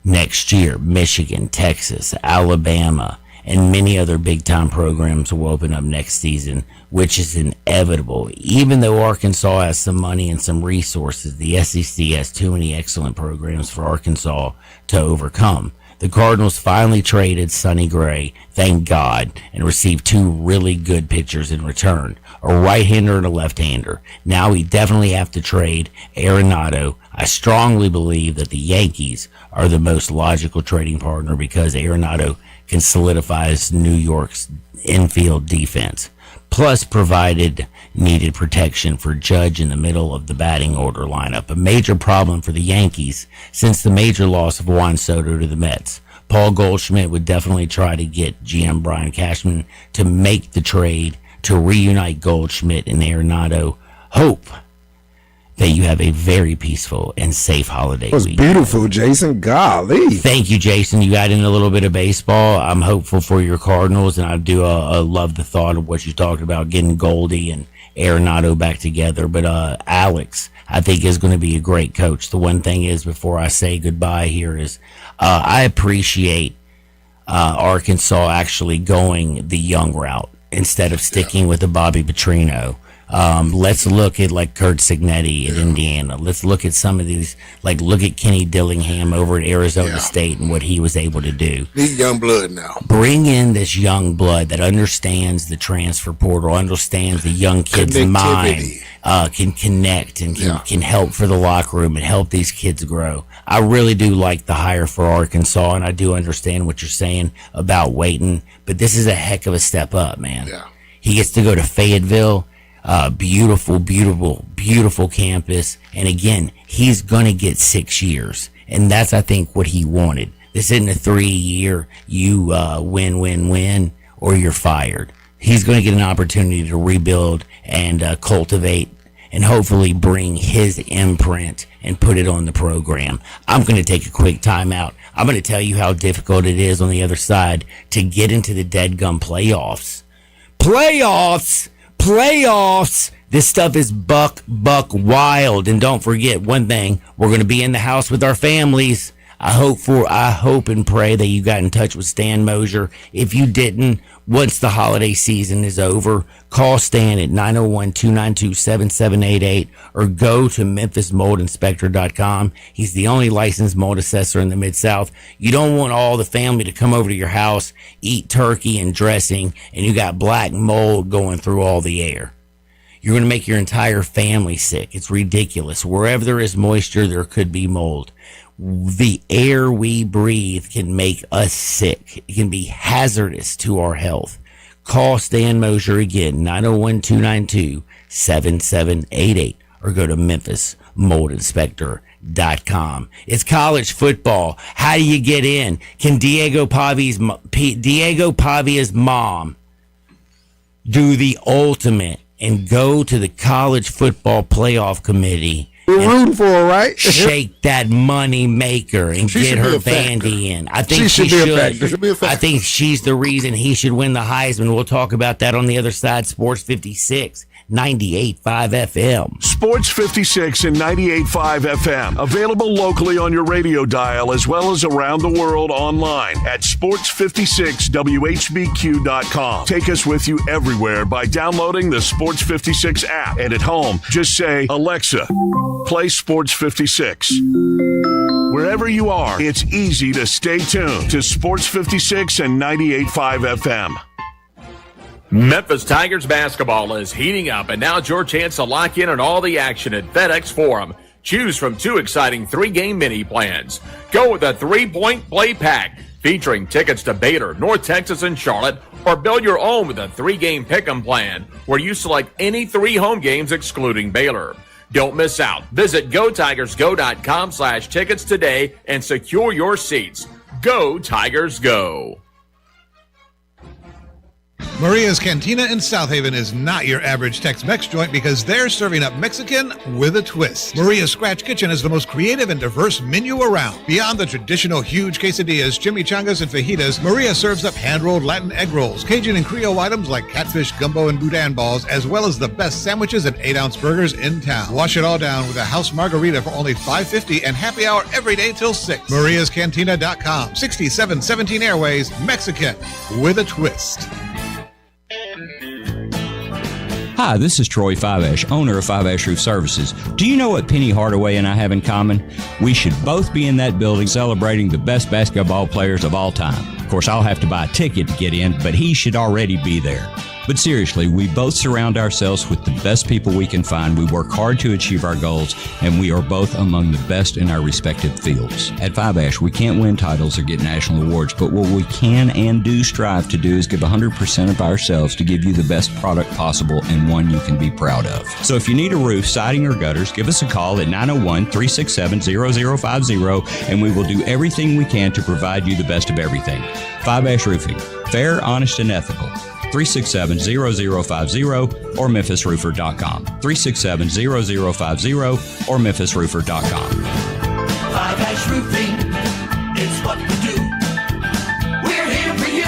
next year. Michigan, Texas, Alabama, and many other big-time programs will open up next season, which is inevitable. Even though Arkansas has some money and some resources, the SEC has too many excellent programs for Arkansas to overcome. The Cardinals finally traded Sonny Gray, thank God, and received two really good pitchers in return, a right-hander and a left-hander. Now we definitely have to trade Arenado. I strongly believe that the Yankees are the most logical trading partner because Arenado can solidify New York's infield defense, plus provided needed protection for Judge in the middle of the batting order lineup. A major problem for the Yankees since the major loss of Juan Soto to the Mets. Paul Goldschmidt would definitely try to get GM Brian Cashman to make the trade to reunite Goldschmidt and Arenado. Hope that you have a very peaceful and safe holiday That was week. beautiful, Jason. Golly. Thank you, Jason. You got in a little bit of baseball. I'm hopeful for your Cardinals, and I do love the thought of what you talked about, getting Goldie and Arenado back together. But Alex, I think, is going to be a great coach. The one thing is, before I say goodbye here, is I appreciate Arkansas actually going the young route instead of sticking with the Bobby Petrino. Let's look at like Kurt Signetti at Indiana. Let's look at some of these, like look at Kenny Dillingham over at Arizona State and what he was able to do. Need young blood now. Bring in this young blood that understands the transfer portal, understands the young kid's mind, can connect and can help for the locker room and help these kids grow. I really do like the hire for Arkansas, and I do understand what you're saying about waiting, but this is a heck of a step up, man. Yeah. He gets to go to Fayetteville. Beautiful, beautiful, beautiful campus. And again, he's going to get 6 years. And that's, I think, what he wanted. This isn't a 3-year, you win, or you're fired. He's going to get an opportunity to rebuild and cultivate and hopefully bring his imprint and put it on the program. I'm going to take a quick timeout. I'm going to tell you how difficult it is on the other side to get into the deadgum playoffs. Playoffs. This stuff is buck wild. And don't forget one thing, we're going to be in the house with our families. I hope and pray that you got in touch with Stan Mosier. If you didn't, once the holiday season is over, call Stan at 901-292-7788 or go to memphismoldinspector.com. He's the only licensed mold assessor in the Mid-South. You don't want all the family to come over to your house, eat turkey and dressing, and you got black mold going through all the air. You're going to make your entire family sick. It's ridiculous. Wherever there is moisture, there could be mold. The air we breathe can make us sick. It can be hazardous to our health. Call Stan Mosier again, 901-292-7788, or go to memphismoldinspector.com. It's college football. How do you get in? Can Diego Pavia's mom do the ultimate and go to the college football playoff committee? We're rooting for her, right? Shake that money maker and get her Vandy in. I think she should. I think she's the reason he should win the Heisman. We'll talk about that on the other side. Sports 56 98.5 FM. Sports 56 and 98.5 FM. Available locally on your radio dial as well as around the world online at sports56whbq.com. Take us with you everywhere by downloading the Sports 56 app. And at home, just say, Alexa, play Sports 56. Wherever you are, it's easy to stay tuned to Sports 56 and 98.5 FM. Memphis Tigers basketball is heating up, and now's your chance to lock in on all the action at FedEx Forum. Choose from 2 exciting 3-game mini plans. Go with a 3-point play pack featuring tickets to Baylor, North Texas, and Charlotte, or build your own with a 3-game pick'em plan where you select any 3 home games excluding Baylor. Don't miss out. Visit GoTigersGo.com/tickets today and secure your seats. Go Tigers Go! Maria's Cantina in South Haven is not your average Tex-Mex joint because they're serving up Mexican with a twist. Maria's Scratch Kitchen is the most creative and diverse menu around. Beyond the traditional huge quesadillas, chimichangas, and fajitas, Maria serves up hand-rolled Latin egg rolls, Cajun and Creole items like catfish, gumbo, and boudin balls, as well as the best sandwiches and 8-ounce burgers in town. Wash it all down with a house margarita for only $5.50 and happy hour every day till 6. MariasCantina.com, 6717 Airways, Mexican with a twist. Hi, this is Troy Fiveash, owner of Fiveash Roof Services. Do you know what Penny Hardaway and I have in common? We should both be in that building celebrating the best basketball players of all time. Of course, I'll have to buy a ticket to get in, but he should already be there. But seriously, we both surround ourselves with the best people we can find. We work hard to achieve our goals, and we are both among the best in our respective fields. At Fiveash, we can't win titles or get national awards, but what we can and do strive to do is give 100% of ourselves to give you the best product possible and one you can be proud of. So if you need a roof, siding, or gutters, give us a call at 901-367-0050, and we will do everything we can to provide you the best of everything. Fiveash Roofing. Fair, honest, and ethical. 367-0050 or memphisroofer.com. 367-0050 or memphisroofer.com. Fiveash Roofing, it's what we do. We're here for you.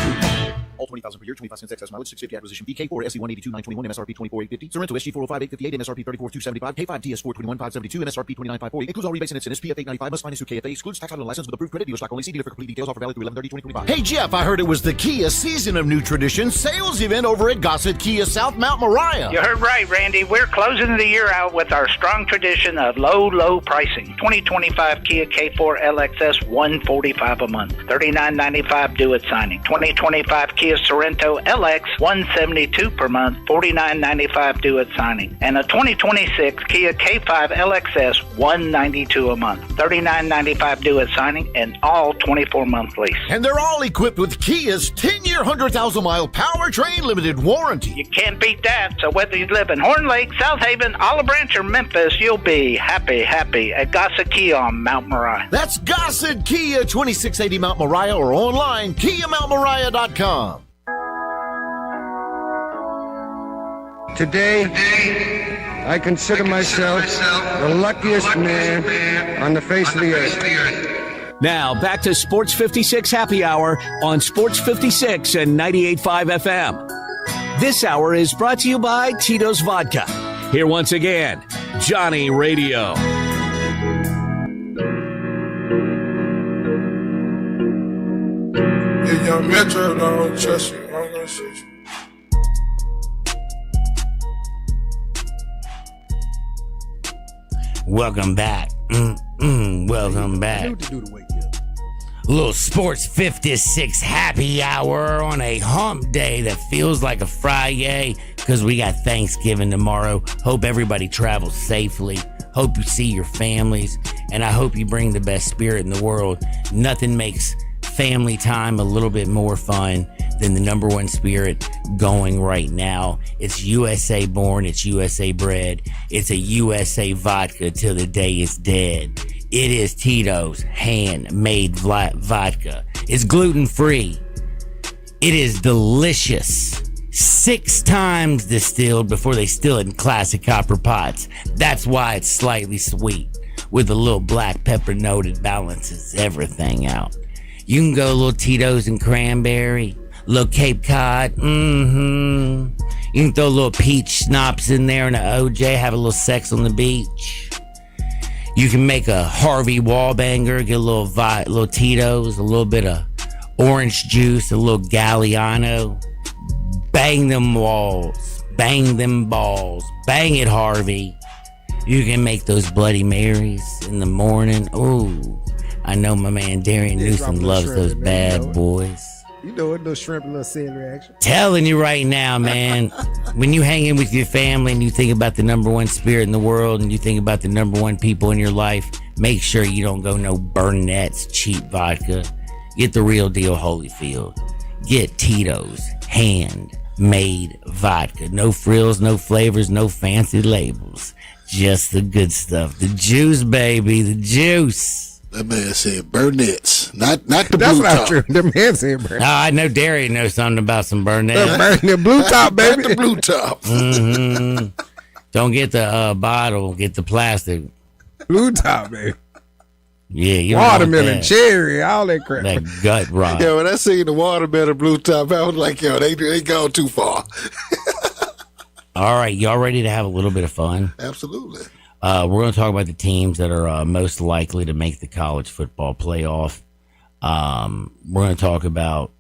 All 20,000 per year, 25 cents excess mileage, 650 acquisition, BK4, SC 182,921, MSRP 24,850, Sorrento SG 405,858, MSRP 34,275, K5 DS 421,572, MSRP 29,540. Includes all rebates and incentives. PF 895 must finance through KFA. Excludes tax title and license with approved credit. Dealer stock only. See dealer for complete details. Offer valid through 11/30/2025. Hey Jeff, I heard it was the Kia Season of New Tradition sales event over at Gossett Kia South Mount Moriah. You heard right, Randy. We're closing the year out with our strong tradition of low pricing. 2025 Kia K4 LXS, $145 a month. $39.95 due at signing. 2025 Kia Sorrento LX, $172 per month. $49.95 due at signing. And a 2026 Kia K5 LXS, $192 a month. $39.95 due at signing, and all 24-month lease. And they're all equipped with Kia's 10-year, 100,000-mile powertrain limited warranty. You can't beat that. So whether you live in Horn Lake, South Haven, Olive Branch, or Memphis, you'll be happy at Gossett Kia on Mount Moriah. That's Gossett Kia, 2680 Mount Moriah, or online, KiaMountMoriah.com. Today, I consider myself the luckiest man on the face of the earth. Now, back to Sports 56 Happy Hour on Sports 56 and 98.5 FM. This hour is brought to you by Tito's Vodka. Here once again, Johnny Radio. If young Metro don't trust you, I'm gonna shoot you. Welcome back. Welcome back. A little Sports 56 Happy Hour on a hump day that feels like a Friday because we got Thanksgiving tomorrow. Hope everybody travels safely. Hope you see your families. And I hope you bring the best spirit in the world. Nothing makes family time a little bit more fun than the number one spirit going right now. It's USA born, it's USA bred, it's a USA vodka till the day is dead. It is Tito's handmade vodka. It's gluten-free. It is delicious. 6 times distilled before they still it in classic copper pots. That's why it's slightly sweet with a little black pepper note. It balances everything out. You can go a little Tito's and cranberry, little Cape Cod. You can throw a little peach schnapps in there and an OJ, have a little sex on the beach. You can make a Harvey Wallbanger, get a little Tito's, a little bit of orange juice, a little Galliano. Bang them walls, bang them balls, bang it, Harvey. You can make those Bloody Marys in the morning. Ooh, I know my man Darian Newsom loves those bad boys. You know it, little shrimp, little celery action. Telling you right now, man, when you hang in with your family and you think about the number one spirit in the world and you think about the number one people in your life, make sure you don't go no Burnett's cheap vodka. Get the real deal Holyfield. Get Tito's handmade vodka. No frills, no flavors, no fancy labels. Just the good stuff. The juice, baby, the juice. That man said Burnett's, not the That's blue not top. true. The man said Burnett. No, I know Darian knows something about some Burnett. The blue top, baby. Not the blue top. Don't get the bottle, get the plastic. Blue top, baby. Yeah, you don't want Watermelon, that. cherry, all that crap. That gut rot. Yeah, when I seen the watermelon blue top, I was like, yo, they gone too far. All right, y'all ready to have a little bit of fun? Absolutely. We're going to talk about the teams that are most likely to make the college football playoff. We're going to talk about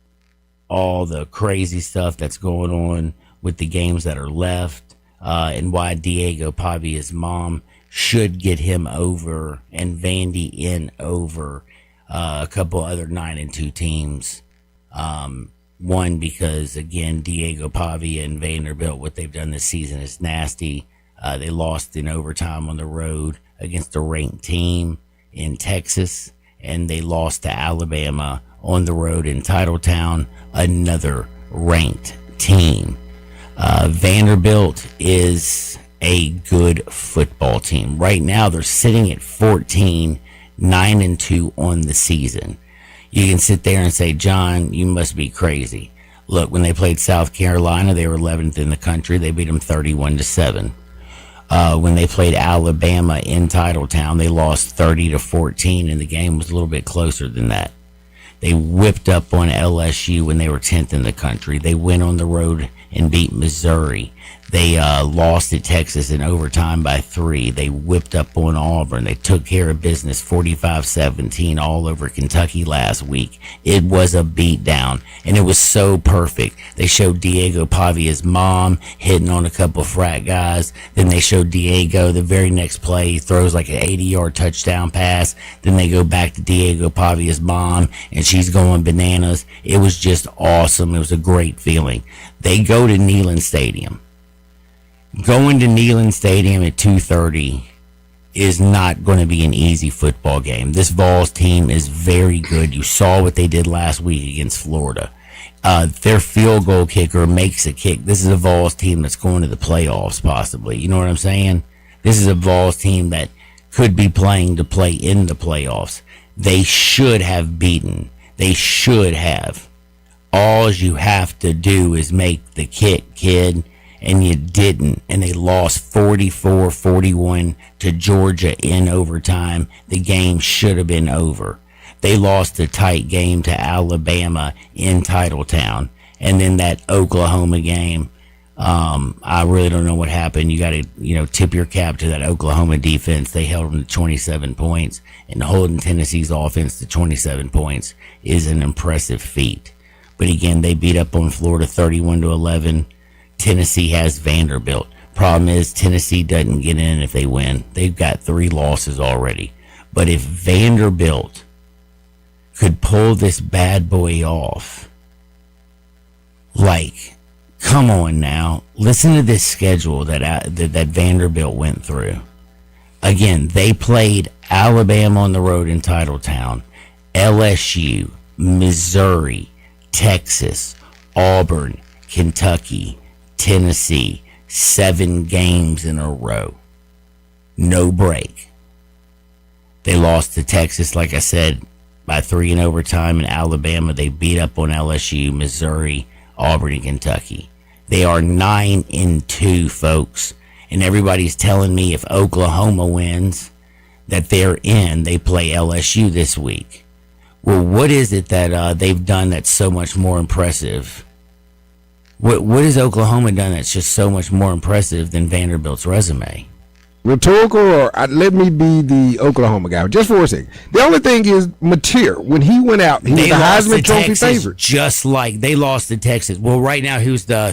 all the crazy stuff that's going on with the games that are left, and why Diego Pavia's mom should get him over and Vandy in over a couple other 9-2 teams. One, because again, Diego Pavia and Vanderbilt, what they've done this season is nasty. They lost in overtime on the road against a ranked team in Texas, and they lost to Alabama on the road in Titletown, another ranked team. Vanderbilt is a good football team. Right now, they're sitting at 14, 9-2 on the season. You can sit there and say, John, you must be crazy. Look, when they played South Carolina, they were 11th in the country. They beat them 31-7. When they played Alabama in Titletown, they lost 30-14, and the game was a little bit closer than that. They whipped up on LSU when they were 10th in the country. They went on the road and beat Missouri. They lost at Texas in overtime by 3. They whipped up on Auburn. They took care of business 45-17 all over Kentucky last week. It was a beatdown, and it was so perfect. They showed Diego Pavia's mom hitting on a couple of frat guys. Then they showed Diego the very next play. He throws like an 80-yard touchdown pass. Then they go back to Diego Pavia's mom, and she's going bananas. It was just awesome. It was a great feeling. They go to Neyland Stadium. Going to Neyland Stadium at 2:30 is not going to be an easy football game. This Vols team is very good. You saw what they did last week against Florida. Their field goal kicker makes a kick. This is a Vols team that's going to the playoffs, possibly. You know what I'm saying? This is a Vols team that could be playing to play in the playoffs. They should have beaten. They should have. All you have to do is make the kick, kid. And you didn't, and they lost 44-41 to Georgia in overtime. The game should have been over. They lost a tight game to Alabama in Titletown, and then that Oklahoma game. I really don't know what happened. You got to, tip your cap to that Oklahoma defense. They held them to 27 points, and holding Tennessee's offense to 27 points is an impressive feat. But again, they beat up on Florida 31-11. Tennessee has Vanderbilt. Problem is, Tennessee doesn't get in if they win. They've got 3 losses already. But if Vanderbilt could pull this bad boy off, like, come on now. Listen to this schedule that Vanderbilt went through. Again, they played Alabama on the road in Titletown, LSU, Missouri, Texas, Auburn, Kentucky, Tennessee, 7 games in a row. No break. They lost to Texas, like I said, by 3 in overtime. In Alabama, they beat up on LSU, Missouri, Auburn, and Kentucky. They are 9-2, folks. And everybody's telling me if Oklahoma wins, that they're in. They play LSU this week. Well, what is it that they've done that's so much more impressive? What has Oklahoma done that's just so much more impressive than Vanderbilt's resume? Rhetorical, or let me be the Oklahoma guy just for a second. The only thing is, Mateer, when he went out, he was the Heisman Trophy favorite. Just like they lost to Texas. Well, right now, who has the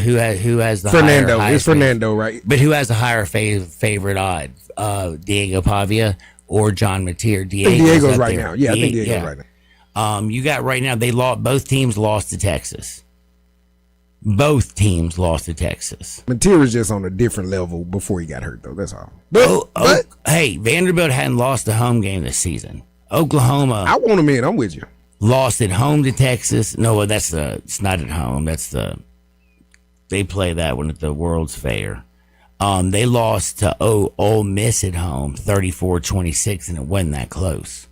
Fernando? higher It's Fernando, right? But who has a higher favorite odd? Diego Pavia or John Mateer? Diego's right now. Yeah, I think Diego's right now. You got right now. Both teams lost to Texas. Both teams lost to Texas. Mateer was just on a different level before he got hurt, though. That's all. But hey, Vanderbilt hadn't lost a home game this season. Oklahoma. I want him in. I'm with you. Lost at home to Texas. No, it's not at home. They play that one at the World's Fair. They lost to Ole Miss at home, 34-26, and it wasn't that close.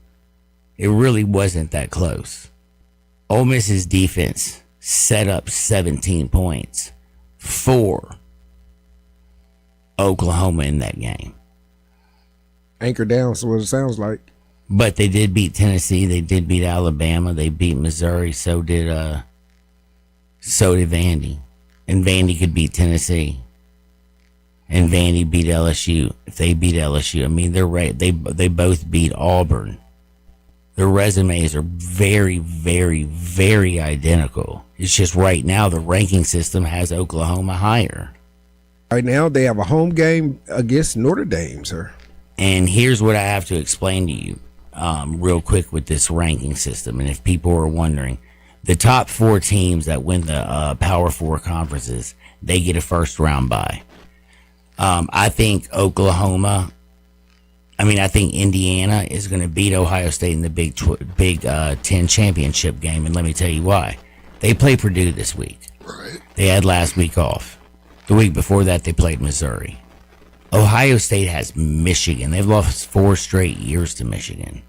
It really wasn't that close. Ole Miss's defense set up 17 points for Oklahoma in that game. Anchor down, so what it sounds like. But they did beat Tennessee. They did beat Alabama. They beat Missouri. So did Vandy. And Vandy could beat Tennessee. And Vandy beat LSU. If they beat LSU, I mean, they're right. They both beat Auburn. Their resumes are very, very, very identical. It's just right now the ranking system has Oklahoma higher. Right now they have a home game against Notre Dame, sir. And here's what I have to explain to you real quick with this ranking system. And if people are wondering, the top 4 teams that win the Power 4 conferences, they get a first round bye. I think I think Indiana is going to beat Ohio State in the Big 10 championship game, and let me tell you why. They play Purdue this week. Right. They had last week off. The week before that, they played Missouri. Ohio State has Michigan. They've lost 4 straight years to Michigan.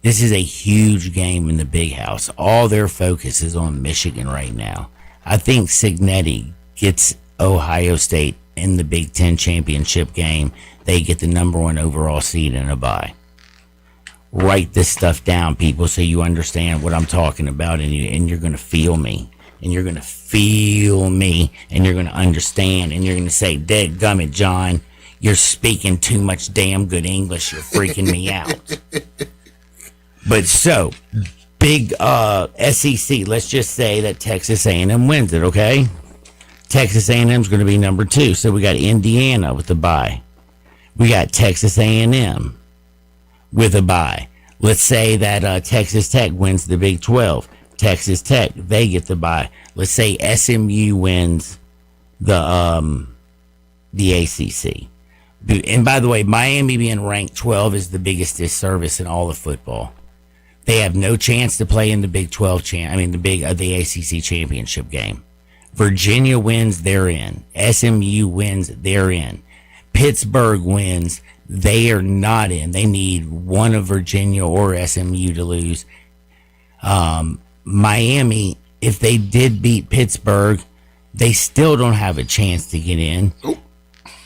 This is a huge game in the Big House. All their focus is on Michigan right now. I think Cignetti gets Ohio State in the Big 10 championship game. They get the number 1 overall seed and a bye. Write this stuff down, people, so you understand what I'm talking about, and you're going to feel me. And you're going to feel me, and you're going to understand, and you're going to say, dadgummit, John, you're speaking too much damn good English. You're freaking me out. But so, big SEC, let's just say that Texas A&M wins it, okay? Texas A&M is going to be number 2. So we got Indiana with the bye. We got Texas A&M with a bye. Let's say that Texas Tech wins the Big 12. Texas Tech, they get the bye. Let's say SMU wins the ACC. And by the way, Miami being ranked 12 is the biggest disservice in all of football. They have no chance to play in the Big 12 the ACC championship game. Virginia wins, they're in. SMU wins, they're in. Pittsburgh wins, they are not in. They need one of Virginia or SMU to lose. Miami, if they did beat Pittsburgh, they still don't have a chance to get in.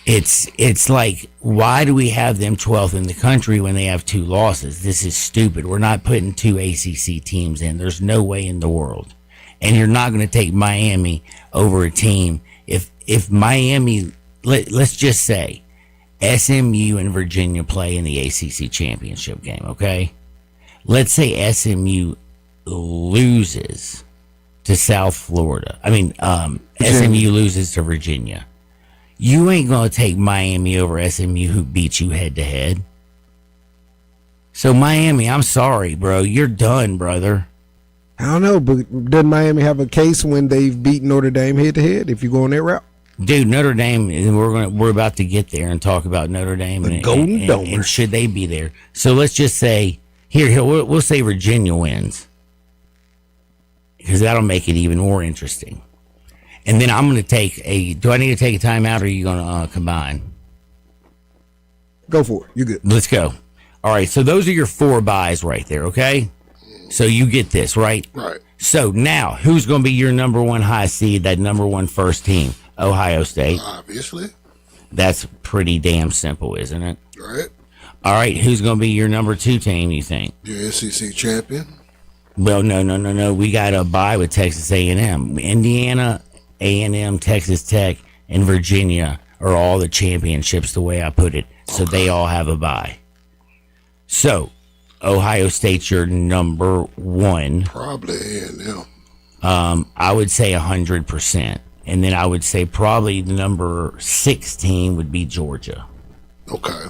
It's like, why do we have them 12th in the country when they have 2 losses? This is stupid. We're not putting 2 ACC teams in. There's no way in the world. And you're not going to take Miami over a team. If Miami, let's just say SMU and Virginia play in the ACC championship game, okay? Let's say SMU loses to South Florida. SMU loses to Virginia. You ain't going to take Miami over SMU, who beat you head to head. So Miami, I'm sorry, bro. You're done, brother. I don't know, but doesn't Miami have a case when they've beaten Notre Dame head to head? If you go on that route, dude, Notre Dame. We're about to get there and talk about Notre Dame the Golden Dome, and should they be there? So let's just say we'll say Virginia wins, because that'll make it even more interesting. And then I'm going to take do I need to take a timeout, or are you going to combine? Go for it. You're good. Let's go. All right. So those are your 4 buys right there. Okay. So you get this, right? Right. So now, who's going to be your number 1 high seed, that number 1 first team? Ohio State. Obviously. That's pretty damn simple, isn't it? Right. All right. Who's going to be your number 2 team, you think? Your SEC champion. Well, no. We got a bye with Texas A&M. Indiana, A&M, Texas Tech, and Virginia are all the championships, the way I put it. So they all have a bye. So Ohio State's your number one. Probably A&M. I would say 100%. And then I would say probably the number 16 would be Georgia. Okay.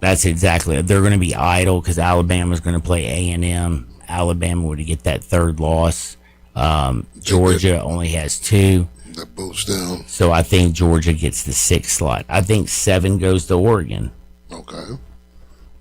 That's exactly it. They're going to be idle because Alabama's going to play A&M. Alabama would get that third loss. Georgia only has 2. That boosts down. So I think Georgia gets the 6th slot. I think 7 goes to Oregon. Okay.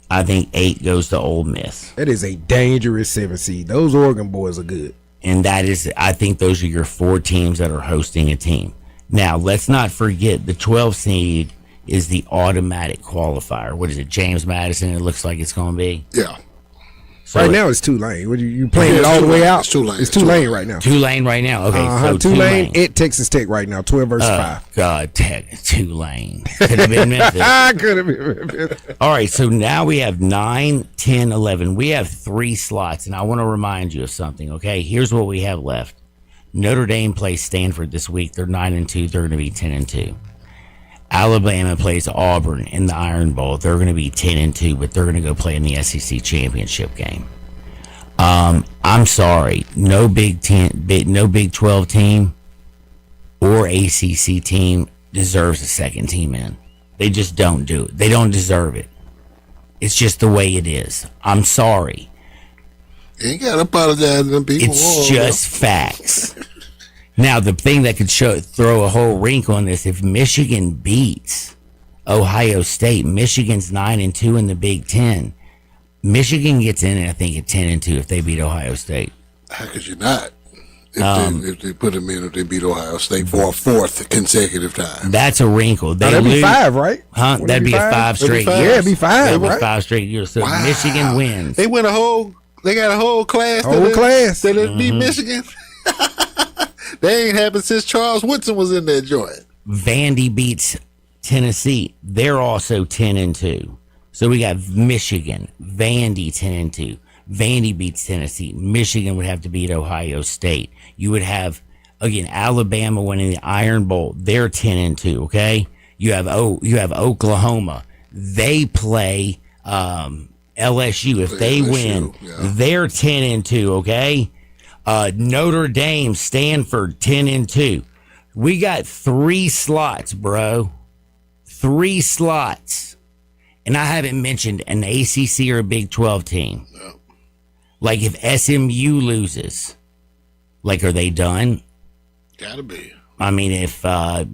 I think 8 goes to Ole Miss. That is a dangerous 7 seed. Those Oregon boys are good. And I think those are your 4 teams that are hosting a team. Now, let's not forget the 12 seed is the automatic qualifier. What is it, James Madison? It looks like it's going to be. Yeah. So right now it's Tulane. What you playing it all the way out? It's Tulane right now. Tulane right now. Okay, so Tulane at Texas Tech right now. 12 versus 5. God, Tulane could have been Memphis. Could have been Memphis. All right, so now we have 9, 10, 11. We have 3 slots, and I want to remind you of something. Okay, here's what we have left. Notre Dame plays Stanford this week. They're 9-2. They're going to be 10-2. Alabama plays Auburn in the Iron Bowl. They're going to be 10-2, but they're going to go play in the SEC championship game. I'm sorry, no Big 12 team or ACC team deserves a second team in. They just don't do it. They don't deserve it. It's just the way it is. I'm sorry. You ain't got to apologize to them people. It's just facts. Now, the thing that could throw a whole wrinkle on this, if Michigan beats Ohio State, Michigan's 9-2 in the Big Ten. Michigan gets in, I think, at 10-2 if they beat Ohio State. How could you not? If they put them in, if they beat Ohio State for a 4th consecutive time. That's a wrinkle. That'd be 5, right? Huh? That'd be 5 straight years. Yeah, it'd be 5, right? 5 straight years. So Michigan wins. They win they got a whole class. That beat Michigan. They ain't happened since Charles Woodson was in that joint. Vandy beats Tennessee. They're also 10-2. So we got Michigan, Vandy 10-2. Vandy beats Tennessee. Michigan would have to beat Ohio State. You would have, again, Alabama winning the Iron Bowl. They're 10-2. Okay. You have Oklahoma. They play LSU. If they win, they're 10-2. Okay. Notre Dame, Stanford, 10-2. We got 3 slots, bro. 3 slots. And I haven't mentioned an ACC or a Big 12 team. No. Like if SMU loses, like are they done? Gotta be. I mean, if, I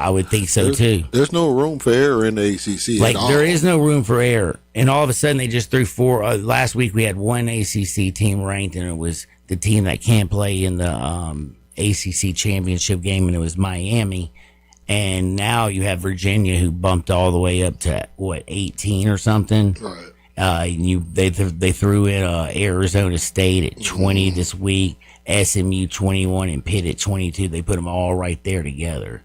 would think so too. There's no room for error in the ACC like at all. There is no room for error. And all of a sudden they just threw 4. Last week we had 1 ACC team ranked and it was the team that can't play in the ACC championship game, and it was Miami. And now you have Virginia, who bumped all the way up to 18 or something. Right. They threw in Arizona State at 20 this week, SMU 21, and Pitt at 22. They put them all right there together.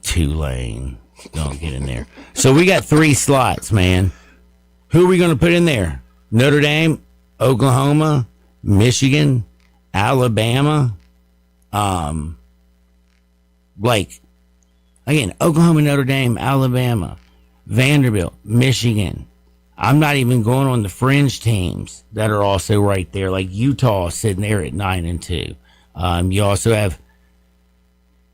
Tulane, don't get in there. So we got 3 slots, man. Who are we going to put in there? Notre Dame, Oklahoma, Michigan, Alabama, again, Oklahoma, Notre Dame, Alabama, Vanderbilt, Michigan. I'm not even going on the fringe teams that are also right there, like Utah sitting there at 9-2. You also have,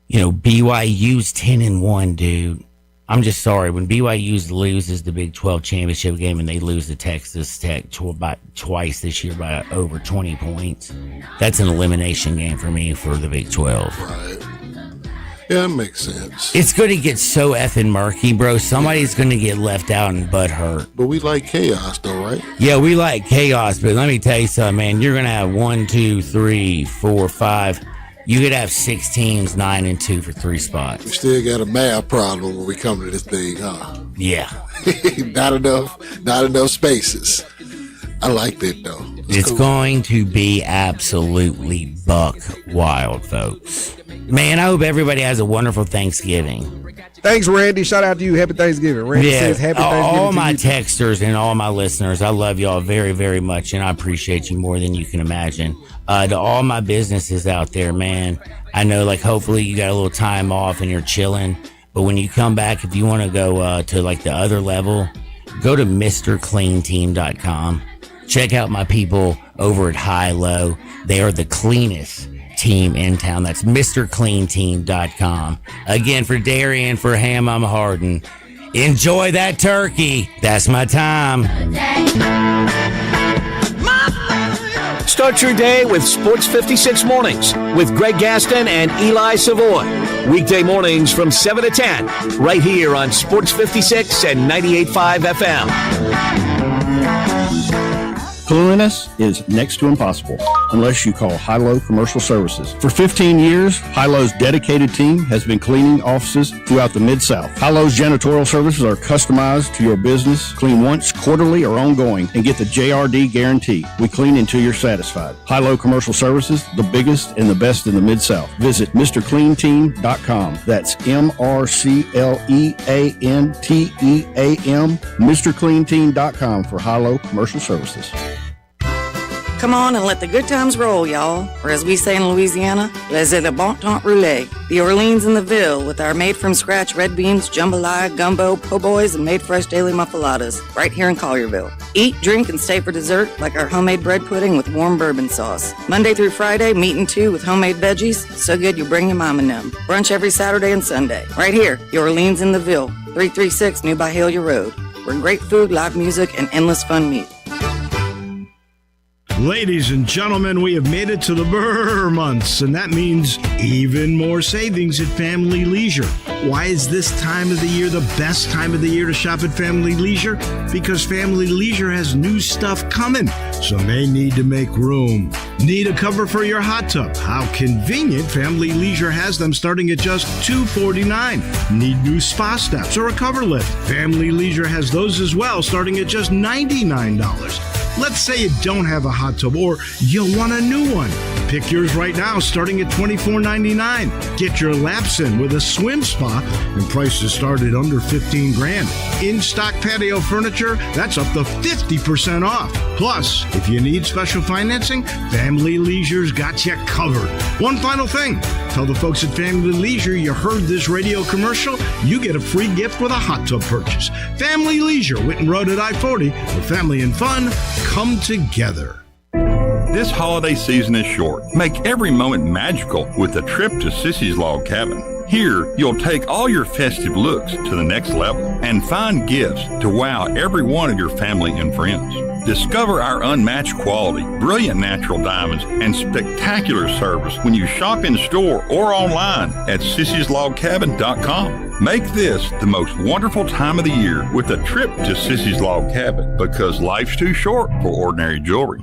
BYU's 10-1, dude. I'm just sorry. When BYU loses the Big 12 championship game and they lose to Texas Tech twice this year by over 20 points, that's an elimination game for me for the Big 12. Right. Yeah, that makes sense. It's going to get so effing murky, bro. Somebody's going to get left out and butt hurt. But we like chaos, though, right? Yeah, we like chaos, but let me tell you something, man. You're going to have 1, 2, 3, 4, 5. You could have 6 teams, 9-2 for 3 spots. We still got a math problem when we come to this thing, huh? Yeah. Not enough spaces. I like that, though. It's cool. Going to be absolutely buck wild, folks. Man, I hope everybody has a wonderful Thanksgiving. Thanks, Randy. Shout out to you. Happy Thanksgiving. Randy says happy Thanksgiving all to my you. texters and all my listeners, I love y'all very, very much, and I appreciate you more than you can imagine. To all my businesses out there, man, I know, like, hopefully you got a little time off and you're chilling, but when you come back, if you want to go to, like, the other level, go to MrCleanTeam.com. Check out my people over at High Low. They are the cleanest team in town. That's MrCleanTeam.com. Again, for Darian, for Ham, I'm Harden. Enjoy that turkey. That's my time. Start your day with Sports 56 Mornings with Greg Gaston and Eli Savoy. Weekday mornings from 7 to 10, right here on Sports 56 and 98.5 FM. Cleanliness is next to impossible unless you call High-Low Commercial Services. For 15 years, High-Low's dedicated team has been cleaning offices throughout the Mid-South. High-Low's janitorial services are customized to your business. Clean once, quarterly, or ongoing, and get the JRD guarantee. We clean until you're satisfied. High-Low Commercial Services, the biggest and the best in the Mid-South. Visit MrCleanTeam.com. That's MrCleanTeam, MrCleanTeam.com for High-Low Commercial Services. Come on and let the good times roll, y'all. Or as we say in Louisiana, laissez le bon temps rouler. The Orleans in the Ville with our made-from-scratch red beans, jambalaya, gumbo, po' boys, and made-fresh daily muffaladas, right here in Collierville. Eat, drink, and stay for dessert like our homemade bread pudding with warm bourbon sauce. Monday through Friday, meat and two with homemade veggies, so good you bring your mom and them. Brunch every Saturday and Sunday. Right here, the Orleans in the Ville, 336 New Byhalia Road, where great food, live music, and endless fun meet. Ladies and gentlemen, we have made it to the Burr months, and that means even more savings at Family Leisure. Why is this time of the year the best time of the year to shop at Family Leisure? Because Family Leisure has new stuff coming, so they need to make room. Need a cover for your hot tub? How convenient. Family Leisure has them starting at just $249. Need new spa steps or a cover lift? Family Leisure has those as well, starting at just $99. Let's say you don't have a hot tub or you want a new one. Pick yours right now, starting at $24.99. Get your laps in with a swim spa, and prices start at under $15,000. In-stock patio furniture, that's up to 50% off. Plus, if you need special financing, Family Leisure's got you covered. One final thing. Tell the folks at Family Leisure you heard this radio commercial. You get a free gift with a hot tub purchase. Family Leisure, Whitten Road at I-40, where family and fun come together. This holiday season is short. Make every moment magical with a trip to Sissy's Log Cabin. Here, you'll take all your festive looks to the next level and find gifts to wow every one of your family and friends. Discover our unmatched quality, brilliant natural diamonds, and spectacular service when you shop in store or online at Sissy'sLogCabin.com. Make this the most wonderful time of the year with a trip to Sissy's Log Cabin, because life's too short for ordinary jewelry.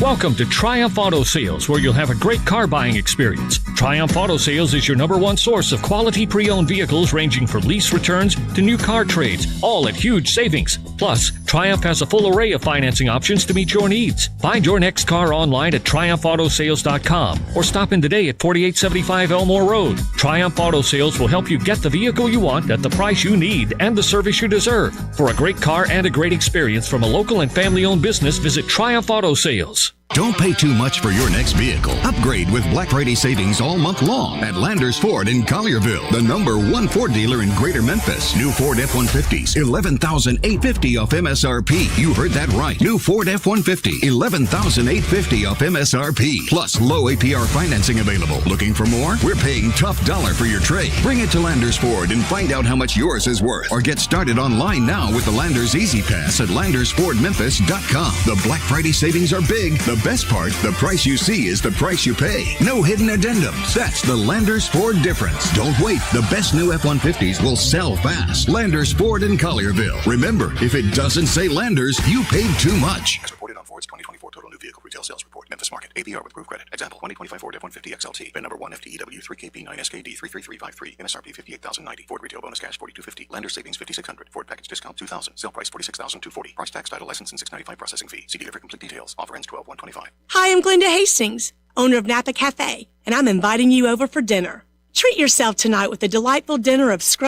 Welcome to Triumph Auto Sales, where you'll have a great car buying experience. Triumph Auto Sales is your #1 source of quality pre-owned vehicles, ranging from lease returns to new car trades, all at huge savings. Plus, Triumph has a full array of financing options to meet your needs. Find your next car online at TriumphAutoSales.com or stop in today at 4875 Elmore Road. Triumph Auto Sales will help you get the vehicle you want at the price you need and the service you deserve. For a great car and a great experience from a local and family-owned business, visit Triumph Auto Sales. Don't pay too much for your next vehicle. Upgrade with Black Friday savings all month long at Landers Ford in Collierville, the #1 Ford dealer in Greater Memphis. New Ford F-150s, $11,850 off MSRP. You heard that right. New Ford F-150, $11,850 off MSRP. Plus low APR financing available. Looking for more? We're paying tough dollar for your trade. Bring it to Landers Ford and find out how much yours is worth. Or get started online now with the Landers Easy Pass at LandersFordMemphis.com. The Black Friday savings are big. The best part, the price you see is the price you pay. No hidden addendums. That's the Landers Ford difference. Don't wait. The best new F-150s will sell fast. Landers Ford in Collierville. Remember, if it doesn't say Landers, you paid too much. As reported on Ford's 2024 total new vehicle retail sales report. Memphis Market. APR with approved credit. Example, 2025 Ford F-150 XLT. VIN number 1FTEW 3KP9SKD 33353. MSRP $58,090. Ford retail bonus cash $4250. Landers savings $5,600. Ford package discount $2,000. Sale price $46,240. Price tax, title, license, and $695 processing fee. See dealer for complete details. Offer ends 12/1/25. Hi, I'm Glenda Hastings, owner of Napa Cafe, and I'm inviting you over for dinner. Treat yourself tonight with a delightful dinner of